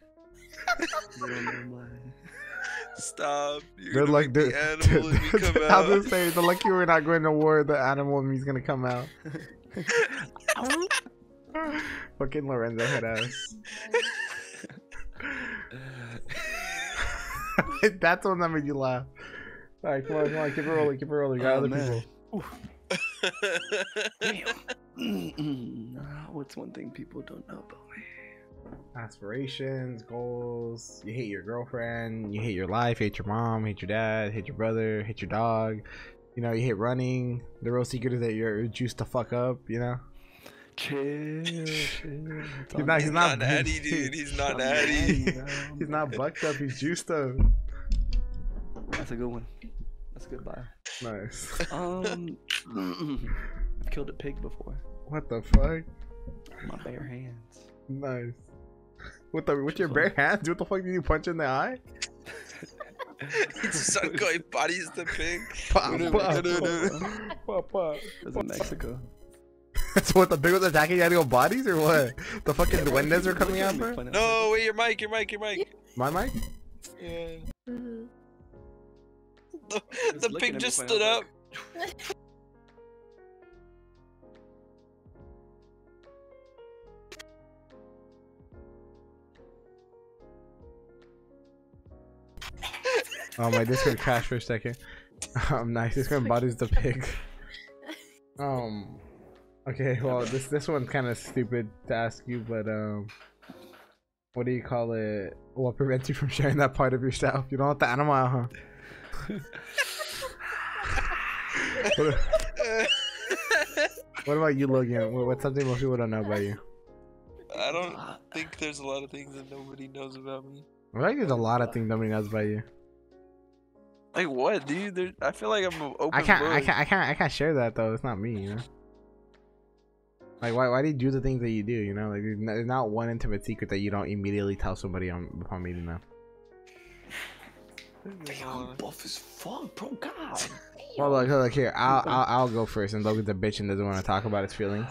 Stop. You're They're gonna like, make the animal and me come I out. was just saying, they're lucky we're not going to war. The animal and me's gonna come out. Fucking Lorenzo head ass. That's the one that made you laugh. Alright, come on, keep it rolling, keep it rolling. You got other people. Damn. What's one thing people don't know about me? Aspirations, goals. You hate your girlfriend, you hate your life, hate your mom, hate your dad, hate your brother, hate your dog. You know, you hate running. The real secret is that you're juiced to fuck up, you know? Chill. He's not natty, dude. He's not natty. He's not bucked up, he's juiced up. That's a good one. That's a good buy. Nice. I've killed a pig before. What the fuck? My bare hands. Nice. With your bare hands? What the fuck did you punch in the eye? He just started going bodies the pig. That's in Mexico. So what, the pig was attacking, you had to go bodies or what? The fucking duendes are coming out, bro? No, wait, your mic. My mic? Yeah. The pig just stood up. Oh, my Discord crashed for a second. Nice. Discord embodies the pig. Okay, well, this one's kind of stupid to ask you, but what do you call it? What prevents you from sharing that part of yourself? You don't want the animal out, huh? What about you, Logan? What's something most people don't know about you? I don't think there's a lot of things that nobody knows about me. I think there's a lot of things nobody knows about you. Like what, dude? I feel like I'm an open I can't share that though. It's not me, you know. Like why do you do the things that you do? You know, like there's not one intimate secret that you don't immediately tell somebody upon meeting them. Damn, buff as fuck, bro. God. Well, look here. I'll go first, and Logan's a bitch and doesn't want to talk about his feelings.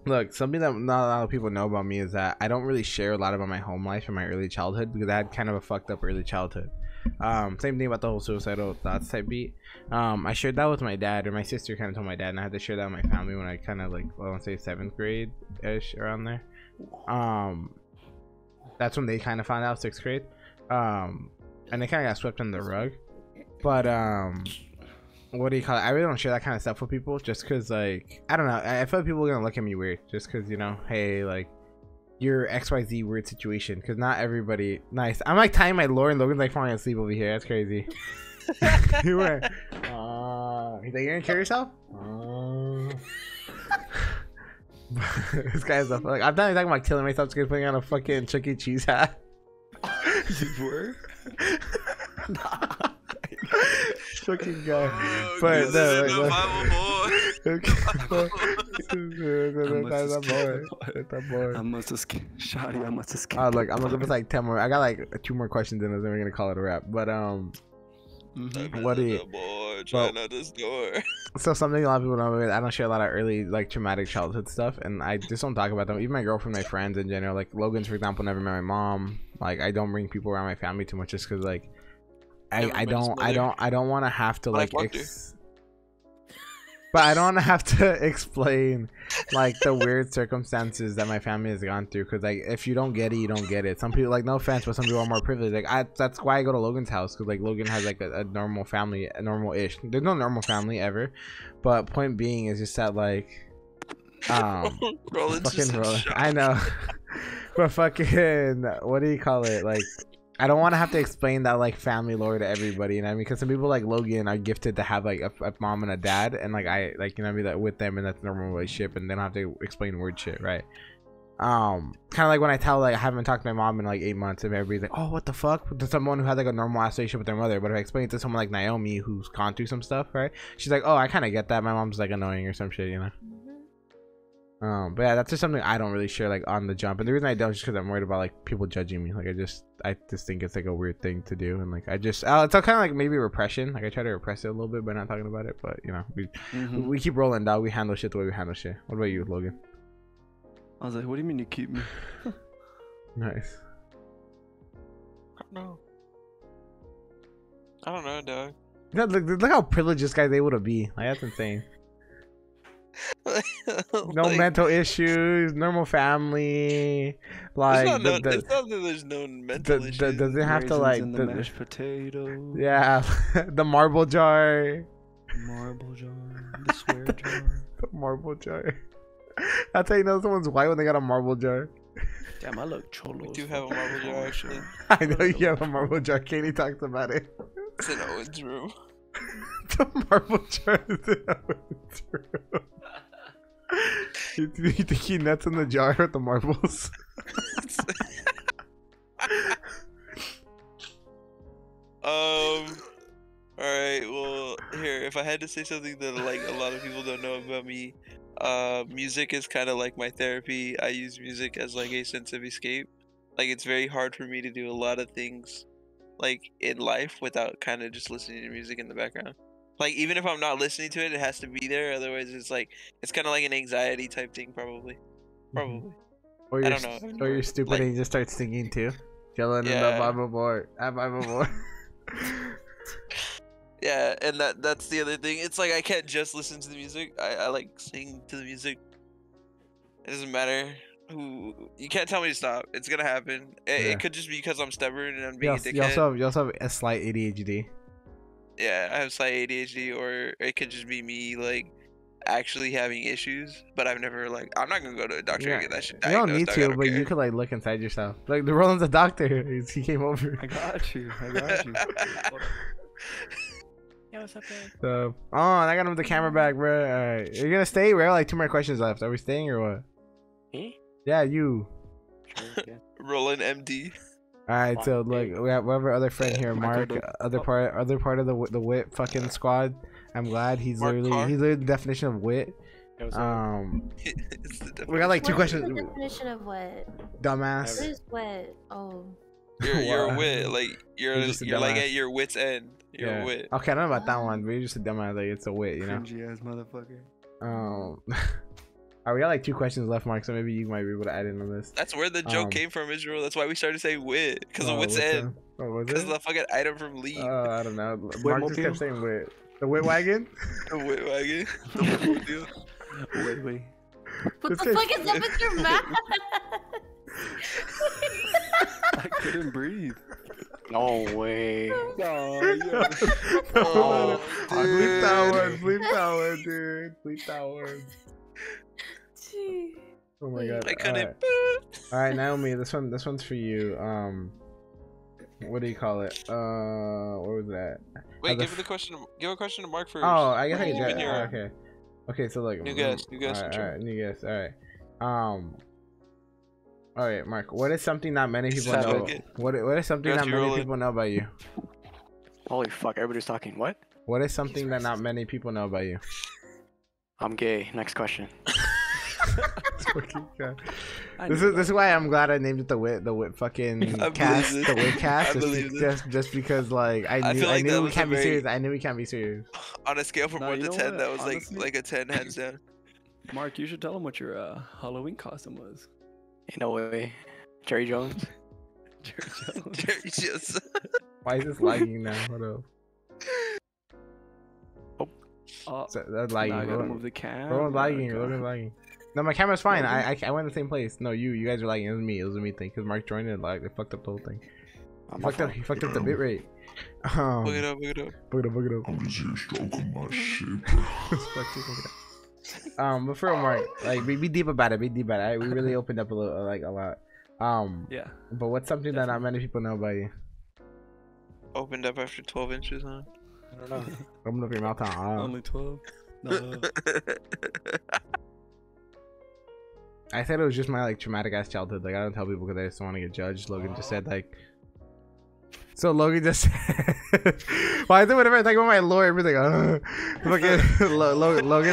Look, something that not a lot of people know about me is that I don't really share a lot about my home life and my early childhood because I had kind of a fucked up early childhood. Same thing about the whole suicidal thoughts type beat. I shared that with my dad, or my sister kind of told my dad, and I had to share that with my family when I kind of like, I want to say 7th grade ish, around there. That's when they kind of found out, 6th grade. And they kind of got swept under the rug. But what do you call it? I really don't share that kind of stuff with people just because, like, I don't know. I feel like people are gonna look at me weird just because, you know, hey, like, you're XYZ weird situation, because not everybody. Nice. I'm like tying my lore and Logan's like falling asleep over here. That's crazy. You were. He's like, you're gonna kill yourself? This guy's a like. I'm not talking about killing myself just putting on a fucking Chuck E. Cheese hat. You were? Fucking guy. Oh, But no, I must have shoddy. I must have skipped. Oh, look, I'm gonna give us like 10 more. I got like 2 more questions in us, then we're gonna call it a wrap. But what do you? So something a lot of people don't know, I don't share a lot of early like traumatic childhood stuff, and I just don't talk about them. Even my girlfriend, my friends in general, like Logan's for example, never met my mom. Like I don't bring people around my family too much just because like I don't want to have to like but I don't want to have to explain like the weird circumstances that my family has gone through, because like if you don't get it, you don't get it. Some people, like, no offense, but some people are more privileged. Like that's why I go to Logan's house, because like Logan has like a normal family, a normal-ish. There's no normal family ever, but point being is just that like fucking rolling. I know. But fucking what do you call it, like I don't want to have to explain that like family lore to everybody, you know what I mean? Because some people like Logan are gifted to have like a mom and a dad, and like I like, you know what I mean, that with them, and that's a normal relationship, and they don't have to explain weird shit, right? Kind of like when I tell like I haven't talked to my mom in like 8 months, and everybody's like, oh, what the fuck? To someone who has like a normal relationship with their mother. But if I explain it to someone like Naomi who's gone through some stuff, right? She's like, oh, I kind of get that. My mom's like annoying or some shit, you know? But yeah, that's just something I don't really share like on the jump, and the reason I don't is just because I'm worried about like people judging me. Like I just think it's like a weird thing to do, and like it's kind of like maybe repression. Like I try to repress it a little bit by not talking about it, but you know we keep rolling, dog. We handle shit the way we handle shit. What about you, Logan? I was like, what do you mean you keep me? Nice. I don't know, dog. Yeah, look how privileged this guy's able to be. Like that's insane. No like, mental issues, normal family. Like it's not that there's no mental issues. Doesn't have to like the mashed potato. Yeah, the marble jar. The swear jar. The marble jar. That's how you know someone's white when they got a marble jar. Damn, I look cholo. We do have a marble jar, actually. I know you have a marble jar. Katie talks about it. It's in Owen's room. The marble jar is in Owen's room. You think he nuts in the jar with the marbles? Alright, well, here, if I had to say something that like a lot of people don't know about me, music is kind of like my therapy. I use music as like a sense of escape. Like it's very hard for me to do a lot of things like in life without kind of just listening to music in the background. Like even if I'm not listening to it, it has to be there. Otherwise, it's like it's kind of like an anxiety type thing, probably. Or you're, I don't know. Or you're stupid like, and you just start singing too. Yelling in the Bible board. Bible board. Yeah, and that's the other thing. It's like I can't just listen to the music. I like sing to the music. It doesn't matter who. You can't tell me to stop. It's gonna happen. It could just be because I'm stubborn and I'm being a dickhead. You also have a slight ADHD. Yeah, I have slight ADHD, or it could just be me like actually having issues. But I've never like I'm not gonna go to a doctor and get that shit diagnosed. You don't need to, but you could like look inside yourself. Like the Roland's a doctor. He came over. I got you. Yeah, what's up, man? So, I got him with the camera back, bro. Alright, you're gonna stay? We have like 2 more questions left. Are we staying or what? Me? Yeah, you. Sure, yeah. Roland MD. Alright, so look, we have our other friend here, Mark. Other part of the wit fucking squad. I'm glad he's literally the definition of wit. We got like 2 questions. What's the definition of what? Dumbass. What is what? Oh. You're a wit, like you're like dumbass. at your wit's end. You're a wit. Okay, I don't know about that one, but you're just a dumbass. Like it's a wit, you know. Cringy ass motherfucker. Alright, we got like 2 questions left, Mark. So maybe you might be able to add in on this. That's where the joke came from, Israel. That's why we started saying wit, because of wit's end. Because of the fucking item from League. I don't know. Mark just kept saying wit. The wit wagon. The wit wagon. The mobile. Wait. What the fuck is up with your mouth? I couldn't breathe. No way. Oh, yeah. Bleep that one, dude. Bleep that one. Oh my god. I couldn't. Alright, Naomi, this one's for you. What do you call it? Where was that? Wait, give a question to Mark first. Oh, I guess I can do it. Okay, so like new guest. Alright, new guest. Alright. Alright, Mark. What is something not many people know? What is something not many people know about you? Holy fuck! Everybody's talking. What? What is something that not many people know about you? I'm gay. Next question. This is why I'm glad I named it the wit fucking cast. The wit cast. Just because like I knew we can't be serious. I knew we can't be serious. On a scale from 1 to 10, that was honestly, like a 10 hands down. Mark, you should tell him what your Halloween costume was. No way. Jerry Jones. Jerry Jones. Why is this lagging now? Hold up. That's lagging. I gotta move the camera. Bro, lagging. No, my camera's fine. I went in the same place. No, you guys are lagging. It was a me thing. Because Mark joined it, like it fucked up the whole thing. He fucked up the bitrate. Book it up. I'm just here stroking my shit, bro. But for Mark, like be deep about it. We really opened up a lot. Yeah. But what's something that not many people know about you? Opened up after 12 inches, huh? I don't know. Open up your mouth, Only 12. No. I said it was just my like traumatic ass childhood. Like I don't tell people because I just don't want to get judged. Logan just said like. So Logan just said, well, I think whenever I talk about my lore, everything, Logan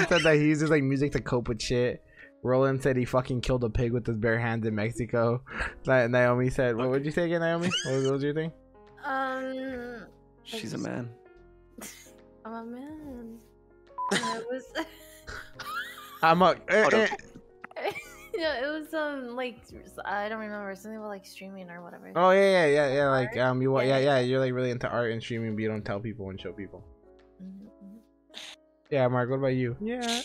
said that he uses like music to cope with shit. Roland said he fucking killed a pig with his bare hands in Mexico. Naomi said, what would you say again, Naomi? What was your thing? She's a man. I'm a man. It was. I'm a. Yeah, it was like I don't remember, something about like streaming or whatever. Oh yeah. Like you Yeah. you're like really into art and streaming, but you don't tell people and show people. Mm-hmm. Yeah, Mark. What about you? Yeah.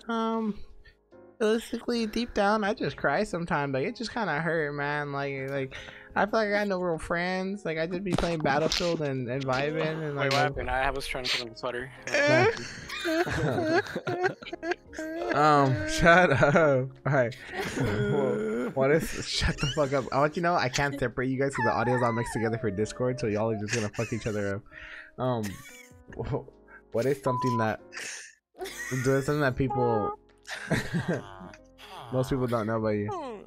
Realistically, deep down, I just cry sometimes. Like it just kind of hurt, man. Like I feel like I got no real friends. Like I just be playing Battlefield and vibing and like. Wait, what happened? I was trying to put on the sweater. Shut up. Alright. What is shut the fuck up. I want you to know I can't separate you guys because the audio's all mixed together for Discord, so y'all are just gonna fuck each other up. What is something that doing something that people most people don't know about you?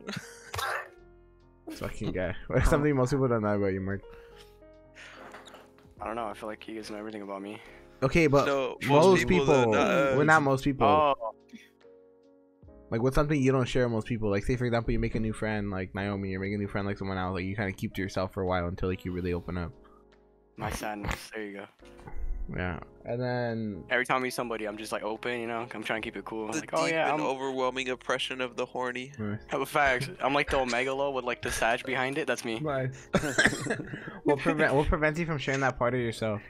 Fucking guy. What is something most people don't know about you, Mark? I don't know. I feel like you guys know everything about me. Okay, but No, most people well, not most people. Oh, Like, what's something you don't share with most people? Like, say for example, you make a new friend, like Naomi, or make a new friend like someone else. Like, you kind of keep to yourself for a while until like you really open up. my sadness. There you go. Yeah, and then Every time I meet somebody, I'm just like open, you know. I'm trying to keep it cool. I'm The like, oh deep yeah, and I'm overwhelming oppression of the horny. have a facts. I'm like the Omegalo with like the Sag behind it. That's me. nice. what prevents you from sharing that part of yourself?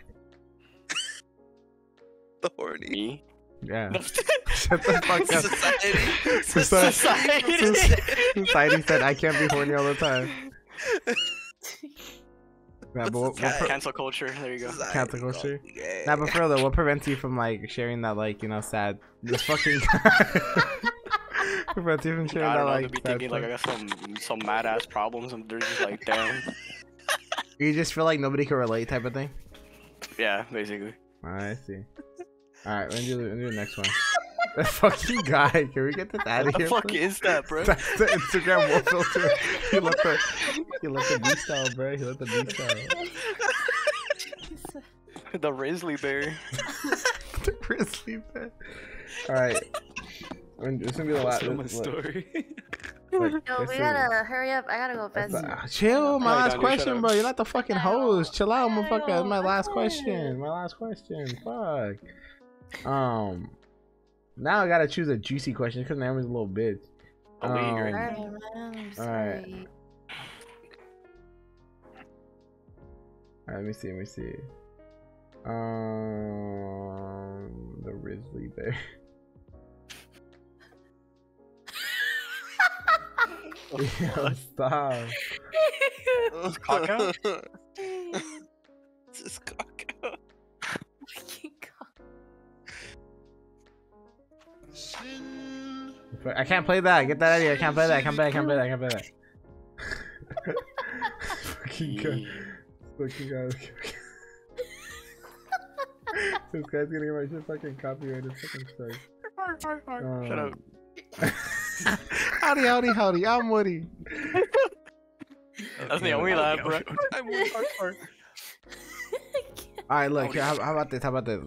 The horny. Me. Yeah. Shut the fuck up. Society. Society said I can't be horny all the time. Yeah, but Cancel culture. There you go. Cancel culture. Yeah. Nah, but for real though, what prevents you from like sharing that like sad this fucking prevents you from sharing I that don't know. like They'll be sad thinking like I stuff? got some mad ass problems, and they're just like, damn. You just feel like nobody can relate type of thing? Yeah, basically. I see. Alright, we're gonna do the next one. That fucking guy, can we get this out of What the here? fuck please? is that, bro? That's the Instagram wall filter. He let the B style, bro. He let the B style. The Risley bear. The grizzly bear. Alright. This gonna be the last. Tell my story. Yo, we gotta hurry up. I gotta go bed. Chill, my Alright, last Donnie, question, shut up. bro. You're not the fucking host. Chill out, motherfucker. That's my last I'm question. My last question. Fuck. Now I gotta choose a juicy question because Naomi's a little bitch. Beleaguerant. Alright, man. I'm Alright. sorry. Alright, let me see. The Risley Bear. Yo, stop. Cock out? This is cock out. Fucking God. I can't play that. Get that out of here. I can't play that. Fucking God. Fucking God. This guy's gonna get my shit fucking copyrighted. Fucking sucks. Shut up. Howdy. I'm Woody. That's the only lab, bro. I'm hardcore. Alright, look. How about this?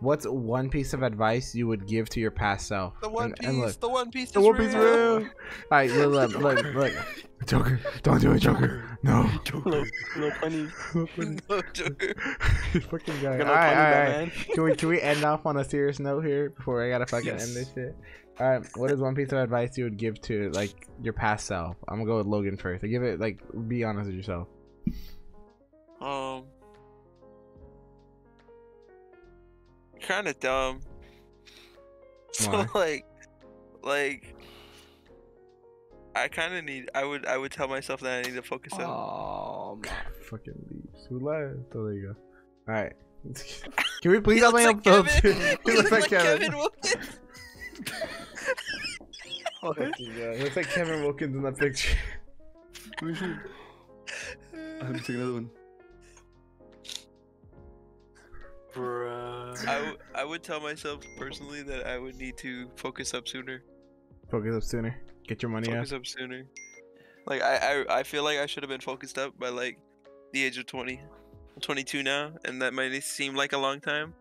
What's one piece of advice you would give to your past self? The One Piece. And look, The One Piece. the One Piece real. Alright, look. Joker, don't do it, Joker. No. Little funny. No, Joker. Fucking guy. Gonna Alright. funny Can we end off on a serious note here before I gotta fucking end this shit? Alright, what is one piece of advice you would give to like your past self? I'm gonna go with Logan first. Give it like be honest with yourself. Kind of dumb. So Why? like I kind of need. I would tell myself that I need to focus up. Oh man. Fucking leaves. Who lied? Oh, there you go. Alright. Can we please He have looks my like own Kevin. filter? He looks like Kevin Wilkins. It looks like Kevin Wilkins in that picture. Let me take another one. Bruh. I would tell myself personally that I would need to focus up sooner. Focus up sooner. Get your money Focus out. up sooner. Like I feel like I should have been focused up by like the age of 20. I'm 22 now, and that might seem like a long time,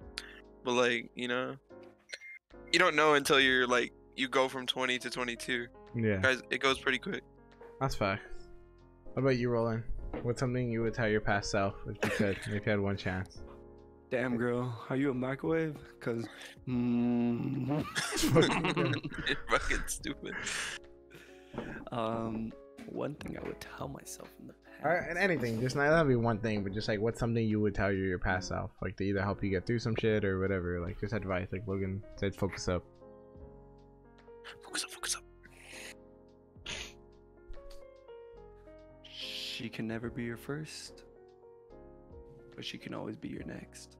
but like you know, you don't know until you're like you go from 20 to 22. Yeah. Guys, it goes pretty quick. That's facts. What about you, Roland? What's something you would tell your past self if you had one chance? Damn, girl, are you a microwave? Cause You're fucking stupid. One thing I would tell myself in the past. Alright, and anything, just not that'll be one thing, but just like what's something you would tell your past self, like to either help you get through some shit or whatever, like just advice, like Logan said, focus up. Focus up, focus up. She can never be your first, but she can always be your next.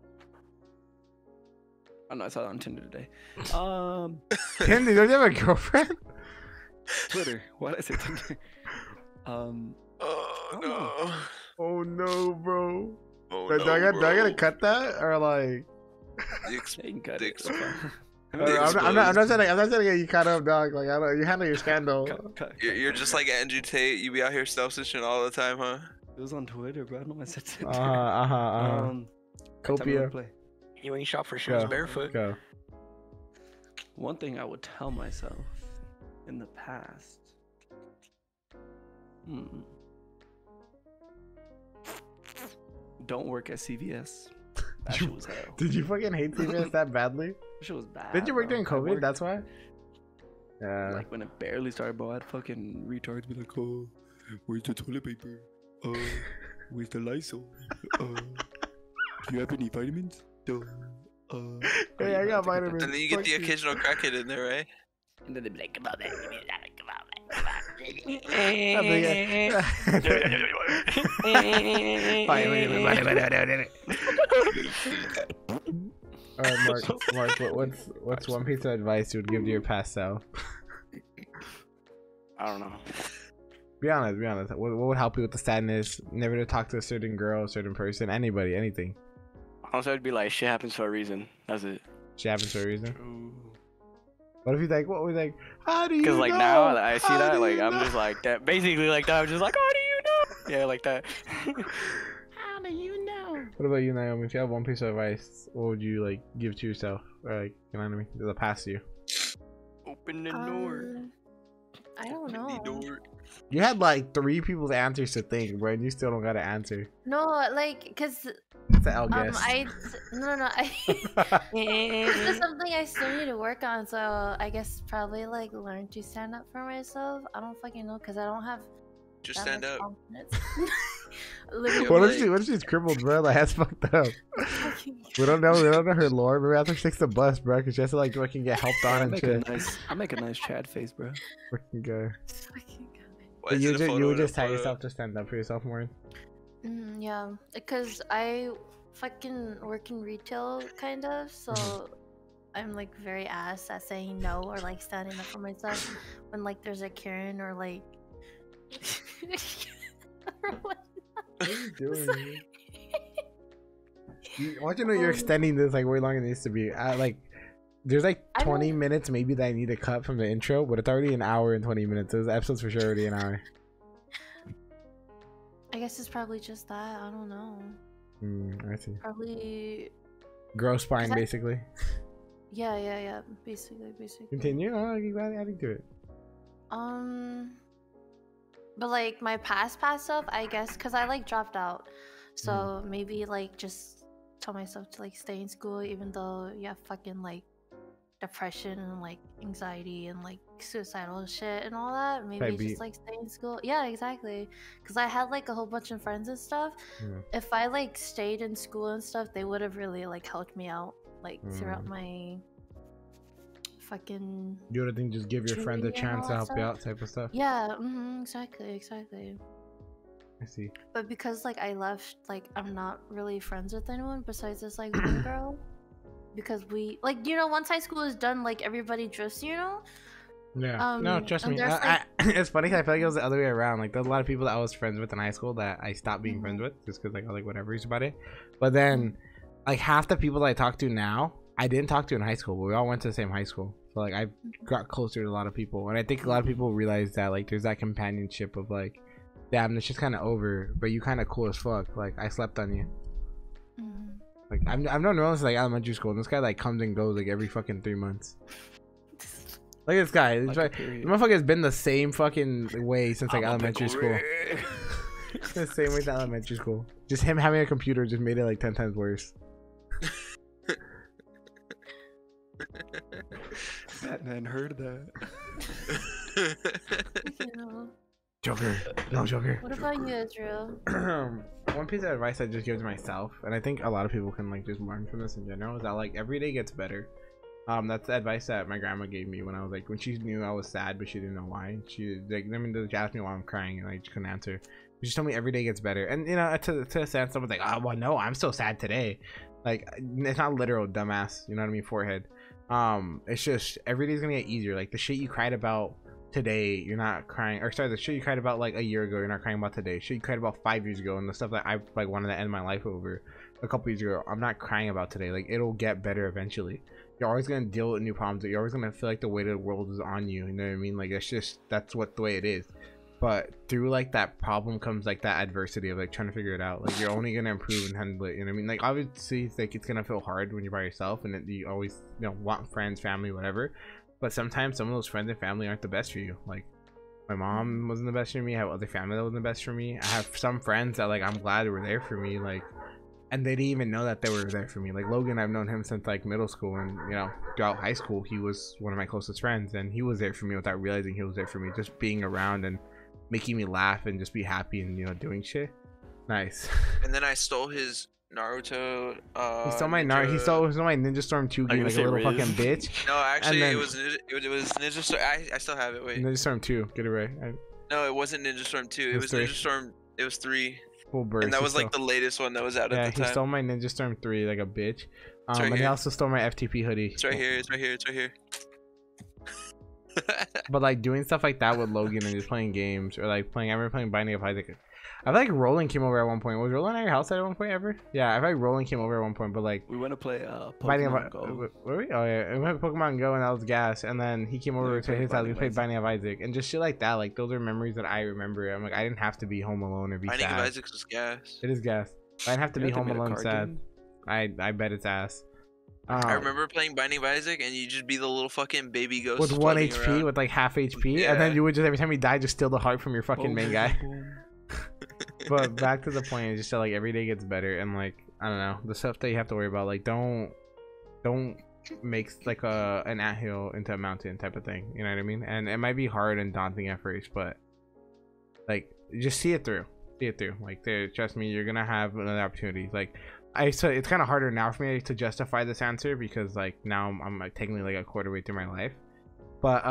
Oh no, I saw that on Tinder today. Tinder, don't you have a girlfriend? Twitter. Why did I say Tinder? Oh no. Oh no, bro. Oh, do no, I gotta bro. cut that or like? The ex- You can cut the it, ex- that's fine. I'm not trying to get you caught up, dog. Like I don't, you handle your scandal. Cut. You're just like Andrew Tate. You be out here self-stitching all the time, huh? It was on Twitter, bro. I don't know why I said Tinder. Tell me Copia. what Play. You ain't shop for shoes Go. barefoot. Go. One thing I would tell myself in the past. Don't work at CVS. That shit was hell. Did you fucking hate CVS that badly? That shit was bad. Did you work bro. during I COVID? worked- That's why. Yeah. Like when it barely started, bro, I'd fucking retards be like, oh, where's the toilet paper? Where's the Lysol? Do you have any vitamins? Hey, I got vitamins. And then you get Fuck the you. occasional crackhead in there, right? And then they'd be like, come on, man. Alright, Mark, what's one piece of advice you would give to your past self? I don't know. Be honest. What would help you with the sadness? Never to talk to a certain girl, a certain person, anybody, anything. Honestly, I'd be like, shit happens for a reason. That's it. She happens for a reason. What if he's like, what was like? How do you? Because like know? now I see How that, do like you I'm know? just like that. Basically like that. I'm just like, how do you know? Yeah, like that. How do you know? What about you, Naomi? If you have one piece of advice, what would you like give to yourself, or like, you know what I mean, the past you? Open the door. I don't The know. door. You had like 3 people's answers to think, bro, and you still don't got an answer. No, like, cause It's an L guess. it's just something I still need to work on. So I guess probably like learn to stand up for myself. I don't fucking know, cause I don't have Just that stand much up. confidence. Literally, What if she's crippled, bro? Like that's fucked up. We don't know her lore. Maybe after she takes the bus, bro, because she has to like fucking get helped on and shit. I make a nice Chad face, bro. Fucking guy. Why But is you it a just photo you would in a just tell photo? yourself to stand up for yourself more. Yeah, because I fucking work in retail, kind of. So I'm like very ass at saying no or like standing up for myself when like there's a Karen or like. or what? What are you doing? I want you to know you're extending this like way longer than it needs to be. Like, there's like 20 minutes maybe that I need to cut from the intro, but it's already an hour and 20 minutes. This episode's for sure already an hour. I guess it's probably just that. I don't know. I see. Probably. Gross spine, basically. Yeah. Basically. Continue. Oh, I keep adding to it. But like my past self, I guess, because I like dropped out. So maybe like just tell myself to like stay in school, even though you have fucking like depression and like anxiety and like suicidal shit and all that. Maybe just like stay in school. Yeah, exactly. Because I had like a whole bunch of friends and stuff. If I like stayed in school and stuff, they would have really like helped me out like throughout my fucking. You would think just give your friends a chance to help you out, type of stuff. Yeah, exactly. I see. But because like I left, like I'm not really friends with anyone besides this like one girl. Because we like, you know, once high school is done, like everybody drifts, you know. Yeah. No, trust me. It's funny. 'Cause I feel like it was the other way around. Like there's a lot of people that I was friends with in high school that I stopped being friends with just because like I was like whatever about it. But then, like half the people that I talk to now, I didn't talk to in high school, but we all went to the same high school. So like I got closer to a lot of people, and I think a lot of people realize that like there's that companionship of like, damn, it's just kind of over, but you kind of cool as fuck. Like I slept on you. Like I've known Roland since like elementary school, and this guy like comes and goes like every fucking 3 months. Look at this guy. Like The motherfucker has been the same fucking way since like elementary school. The same way since elementary school. Just him having a computer just made it like 10 times worse. Batman heard that. Joker. No, Joker. What about you, Israel? One piece of advice I just give to myself, and I think a lot of people can like just learn from this in general, is that like every day gets better. That's the advice that my grandma gave me when I was like, when she knew I was sad but she didn't know why. She like, I mean, she asked me why I'm crying and I just couldn't answer. She told me every day gets better, and you know, to a sense, someone's like, oh well, no, I'm still sad today. Like, it's not literal, dumbass. You know what I mean? Forehead. It's just every day's gonna get easier. Like the shit you cried about today, you're not crying, or sorry, the shit you cried about like a year ago, you're not crying about today. Shit you cried about 5 years ago, and the stuff that I like wanted to end my life over a couple years ago, I'm not crying about today. Like, it'll get better eventually. You're always gonna deal with new problems. You're always gonna feel like the weight of the world is on you. You know what I mean? Like, that's what the way it is. But through like that problem comes like that adversity of like trying to figure it out. Like, you're only gonna improve and handle it. You know what I mean? Like, obviously it's like it's gonna feel hard when you're by yourself, and you always, you know, want friends, family, whatever. But sometimes some of those friends and family aren't the best for you. Like, my mom wasn't the best for me. I have other family that wasn't the best for me. I have some friends that like I'm glad were there for me. Like, and they didn't even know that they were there for me. Like Logan, I've known him since like middle school, and you know, throughout high school he was one of my closest friends, and he was there for me without realizing he was there for me. Just being around and making me laugh and just be happy and, you know, doing shit. Nice. And then I stole his Naruto. He stole my he stole my Ninja Storm 2 game like a little fucking bitch. No, actually, then, it was Ninja Storm. I still have it. Wait. Ninja Storm 2. Get it right. No, it wasn't Ninja Storm 2. It was Ninja Storm. It was 3. Full burst. And that was like the latest one that was out at the time. Yeah, he stole my Ninja Storm 3 like a bitch. Right and here. he also stole my FTP hoodie. It's right here. It's right here. It's right here. But like doing stuff like that with Logan and just playing games, or like playing, I remember playing Binding of Isaac. I feel like Roland came over at one point. Was Roland at your house at one point ever? Yeah, I feel like Roland came over at one point, but like we went to play Binding Pokemon of Go. Were we? Oh yeah, we went Pokemon Go and that was gas. And then he came over to his house. We played Binding of Isaac and just shit like that. Like, those are memories that I remember. I'm like, I didn't have to be home alone or be Binding sad. of Isaac was gas. It is gas. I didn't have to be home alone sad. I bet it's ass. I remember playing Binding of Isaac, and you just be the little fucking baby ghost with 1 HP, around. With like half HP, yeah. And then you would just every time you die, just steal the heart from your fucking main guy. But back to the point, it's just that like every day gets better, and like I don't know, the stuff that you have to worry about, like don't make like an anthill into a mountain type of thing. You know what I mean? And it might be hard and daunting at first, but like just see it through. See it through. Like, trust me, you're gonna have another opportunity. Like, so it's kind of harder now for me to justify this answer because like now I'm like technically like a quarter way through my life. But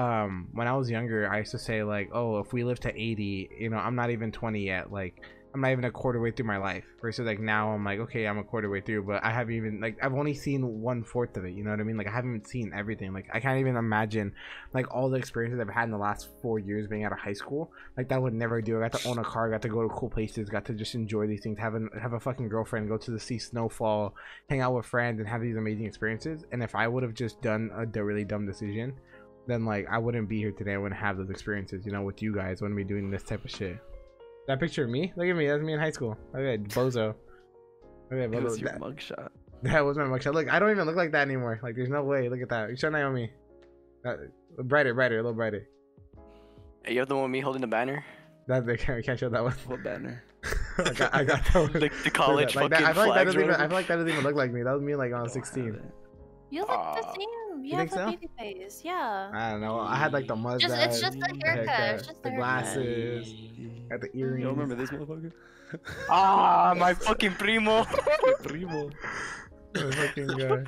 when I was younger, I used to say like, oh, if we live to 80, you know, I'm not even 20 yet. Like, I'm not even a quarter way through my life. Versus like now I'm like, okay, I'm a quarter way through, but I haven't even like, I've only seen 1/4 of it. You know what I mean? Like, I haven't seen everything. Like, I can't even imagine like all the experiences I've had in the last 4 years being out of high school. Like, that would never do. I got to own a car, got to go to cool places, got to just enjoy these things, have a fucking girlfriend, go to the sea snowfall, hang out with friends, and have these amazing experiences. And if I would have just done a really dumb decision, then like I wouldn't be here today. I wouldn't have those experiences, you know, with you guys. I wouldn't be doing this type of shit. That picture of me? Look at me. That's me in high school. Okay, bozo. Okay, bozo. That's your mugshot. That was my mugshot. Look, I don't even look like that anymore. Like, there's no way. Look at that. You show Naomi. Brighter, a little brighter. Hey, you have the one with me holding the banner? That they can't show that one. What banner? I got that one. The college like fucking that. I feel like that doesn't even look like me. That was me like on 16. You look the same. You have a baby face. Yeah. I don't know. I had like the mustache. It's just the haircut. It's just the glasses. Had the earrings. You remember this motherfucker? My fucking primo. Primo. The fucking guy.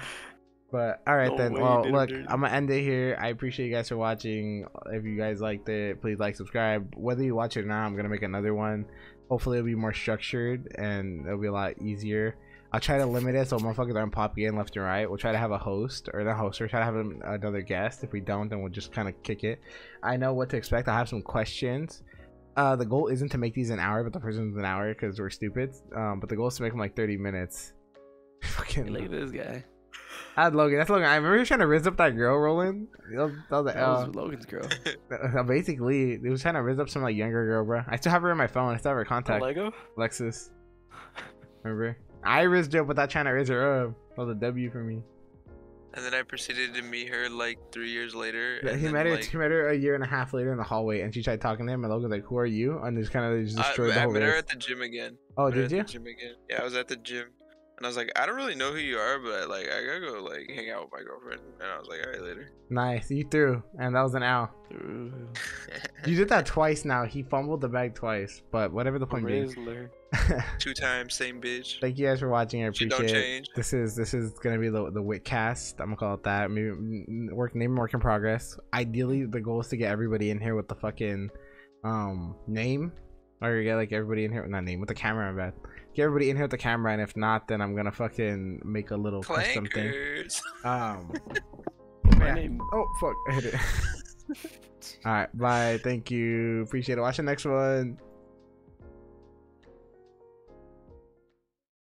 But alright then. Well, look, I'm gonna end it here. I appreciate you guys for watching. If you guys liked it, please like, subscribe. Whether you watch it or not, I'm gonna make another one. Hopefully it'll be more structured and it'll be a lot easier. I'll try to limit it so motherfuckers aren't popping in left and right. We'll try to have a host, or the host, or try to have another guest. If we don't, then we'll just kind of kick it. I know what to expect. I have some questions. The goal isn't to make these an hour, but the person's an hour because we're stupid. But the goal is to make them like 30 minutes. Fucking look at this guy. That's Logan. That's Logan. I remember you trying to riz up that girl, Roland. That was Logan's girl. Basically, he was trying to riz up some like younger girl, bro. I still have her in my phone. I still have her contact. Lego? Lexus. Remember? I rizzed up without trying to riz her up. That was a W for me. And then I proceeded to meet her like 3 years later. Yeah, and he then, met her. like, He met her a year and a half later in the hallway, and she tried talking to him. And Logan's like, "Who are you?" And just kind of just destroyed the I whole met her race. at the gym again. Oh, Met her did at you? The gym again. Yeah, I was at the gym, and I was like, I don't really know who you are, but like, I gotta go like hang out with my girlfriend. And I was like, all right, later. Nice. You threw, and that was an owl. You did that twice now. He fumbled the bag twice, but whatever the point being. 2 times, same bitch. Thank you guys for watching. I She appreciate don't it. change. This is gonna be the Witcast. I'm gonna call it that. Maybe name work in progress. Ideally, the goal is to get everybody in here with the fucking name, or get like everybody in here not name with the camera. Bad. Get everybody in here with the camera, and if not, then I'm gonna fucking make a little custom thing. My name. Oh fuck! I hit it. All right, bye. Thank you. Appreciate it. Watch the next one.